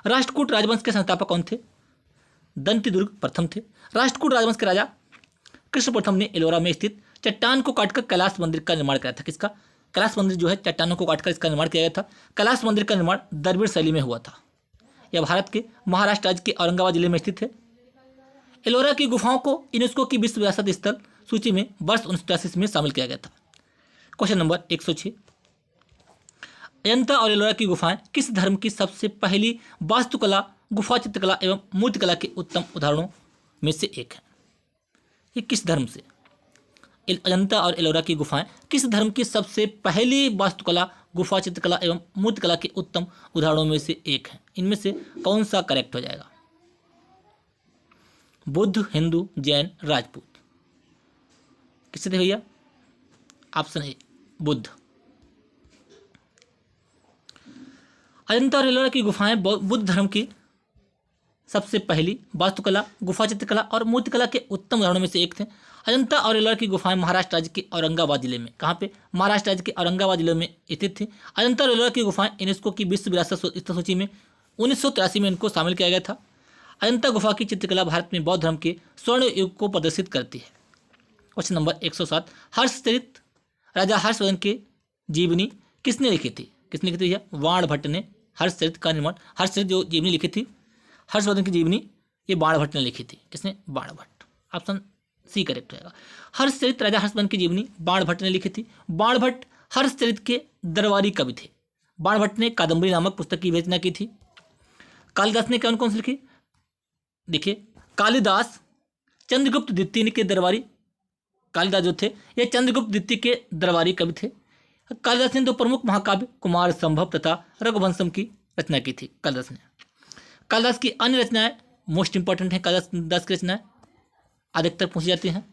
राष्ट्रकूट राजवंश के संस्थापक कौन थे? दंतिदुर्ग प्रथम थे। राष्ट्रकूट राजवंश के राजा कृष्ण प्रथम ने एलोरा में स्थित चट्टान को काटकर कैलाश मंदिर का निर्माण कराया था। किसका? कैलाश मंदिर जो है चट्टानों को काटकर इसका निर्माण किया गया था। कैलाश मंदिर का निर्माण द्रविड़ शैली में हुआ था। यह भारत के महाराष्ट्र राज्य के औरंगाबाद जिले में स्थित है। एलोरा की गुफाओं को यूनेस्को की विश्व विरासत स्थल सूची में वर्ष 1983 में शामिल किया गया था। क्वेश्चन नंबर 106, अजंता और एलोरा की गुफाएं किस धर्म की सबसे पहली वास्तुकला, गुफा चित्रकला एवं मूर्तिकला के उत्तम उदाहरणों में से एक है? ये किस धर्म से? अजंता और एलोरा की गुफाएं किस धर्म की सबसे पहली वास्तुकला, गुफा चित्रकला एवं मूर्तिकला के उत्तम उदाहरणों में से एक है? इनमें से कौन सा करेक्ट हो जाएगा? बुद्ध, हिंदू, जैन, राजपूत। किससे थे भैया? Option A Buddha. अजंता और एलोरा की गुफाएं बुद्ध धर्म की सबसे पहली वास्तुकला, गुफा चित्रकला और मूर्तिकला के उत्तम उदाहरणों में से एक थे। अजंता और एलोरा की गुफाएं महाराष्ट्र राज्य के औरंगाबाद जिले में, कहाँ पे? महाराष्ट्र राज्य के औरंगाबाद जिले में स्थित थी। अजंता और एलोरा की गुफाएं यूनेस्को की विश्व विरासत स्थल सूची में 1983 में इनको शामिल किया गया था। अजंता गुफा की चित्रकला भारत में बौद्ध धर्म के स्वर्ण युग को प्रदर्शित करती है। क्वेश्चन नंबर 107, हर्षचरित राजा हर्षवर्धन की जीवनी किसने लिखी थी? किसने लिखी थी भैया? बाण भट्ट ने हर्षचरित का निर्माण, हर्षचरित जो जीवनी लिखी थी हर्षवर्धन की जीवनी, ये बाण भट्ट ने लिखी थी। किसने? बाण भट्ट। ऑप्शन सी करेक्ट रहेगा। हर्षचरित राजा हर्षवर्धन की जीवनी बाण भट्ट ने लिखी थी। बाण भट्ट हर्षचरित के दरबारी कवि थे। बाण भट्ट ने कादम्बरी नामक पुस्तक की रचना की थी। कालिदास ने कौन कौन सी लिखी? देखिए, कालिदास चंद्रगुप्त द्वितीय के दरबारी, कालिदास जो थे ये चंद्रगुप्त द्वितीय के दरबारी कवि थे। कालिदास ने 2 प्रमुख महाकाव्य कुमार संभव तथा रघुवंशम की रचना की थी। कालिदास की अन्य रचनाएं मोस्ट इंपॉर्टेंट हैं। कालिदास की रचनाएं अधिकतर पूछी जाती हैं।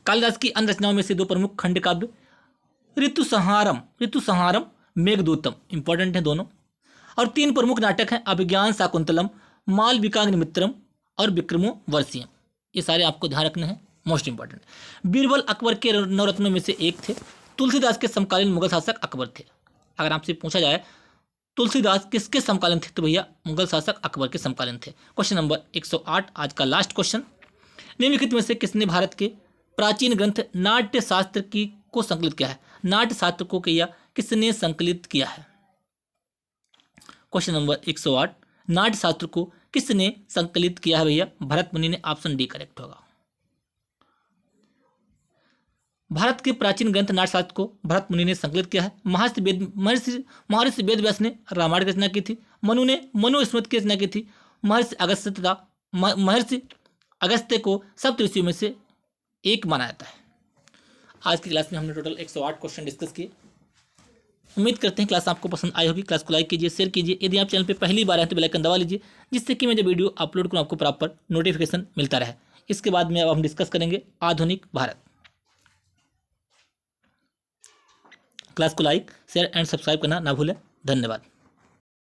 कालिदास की अन्य रचनाओं में से 2 प्रमुख खंड काव्य ऋतुसंहारम, मेघदूतम, इंपॉर्टेंट है दोनों। और 3 प्रमुख नाटक हैं, अभिज्ञान शाकुंतलम, मालविकाग्निमित्रम और विक्रमो वर्षियम। ये सारे आपको ध्यान रखने हैं, मोस्ट इंपॉर्टेंट। बीरबल अकबर के नवरत्नों में से एक थे। तुलसीदास के समकालीन मुगल शासक अकबर थे। अगर आपसे पूछा जाए तुलसीदास किसके समकालीन थे, तो भैया मुगल शासक अकबर के समकालीन थे। क्वेश्चन नंबर 108, आज का लास्ट क्वेश्चन। निम्नलिखित में से किसने भारत के प्राचीन ग्रंथ नाट्य शास्त्र की को संकलित किया है? नाट्य शास्त्र को किसने संकलित किया है? क्वेश्चन नंबर 108, नाट्य शास्त्र को किसने संकलित किया है भैया? भरत मुनि ने। ऑप्शन डी करेक्ट होगा। भारत के प्राचीन ग्रंथ नाट्यशास्त्र को भरत मुनि ने संकलित किया है। महर्षि वेदव्यास ने रामायण की रचना की थी। मनु ने मनुस्मृति की रचना की थी। महर्षि अगस्त्य को सप्त ऋषियों में से एक माना जाता है। आज की क्लास में हमने टोटल 108 क्वेश्चन डिस्कस किए। उम्मीद करते हैं क्लास आपको पसंद आई होगी। क्लास को लाइक कीजिए, शेयर कीजिए। यदि आप चैनल पर पहली बार आए तो बेल आइकन दबा लीजिए, जिससे कि मैं जब वीडियो अपलोड करूँ आपको प्रॉपर नोटिफिकेशन मिलता रहे। इसके बाद में अब हम डिस्कस करेंगे आधुनिक भारत। क्लास को लाइक, शेयर एंड सब्सक्राइब करना ना भूलें। धन्यवाद।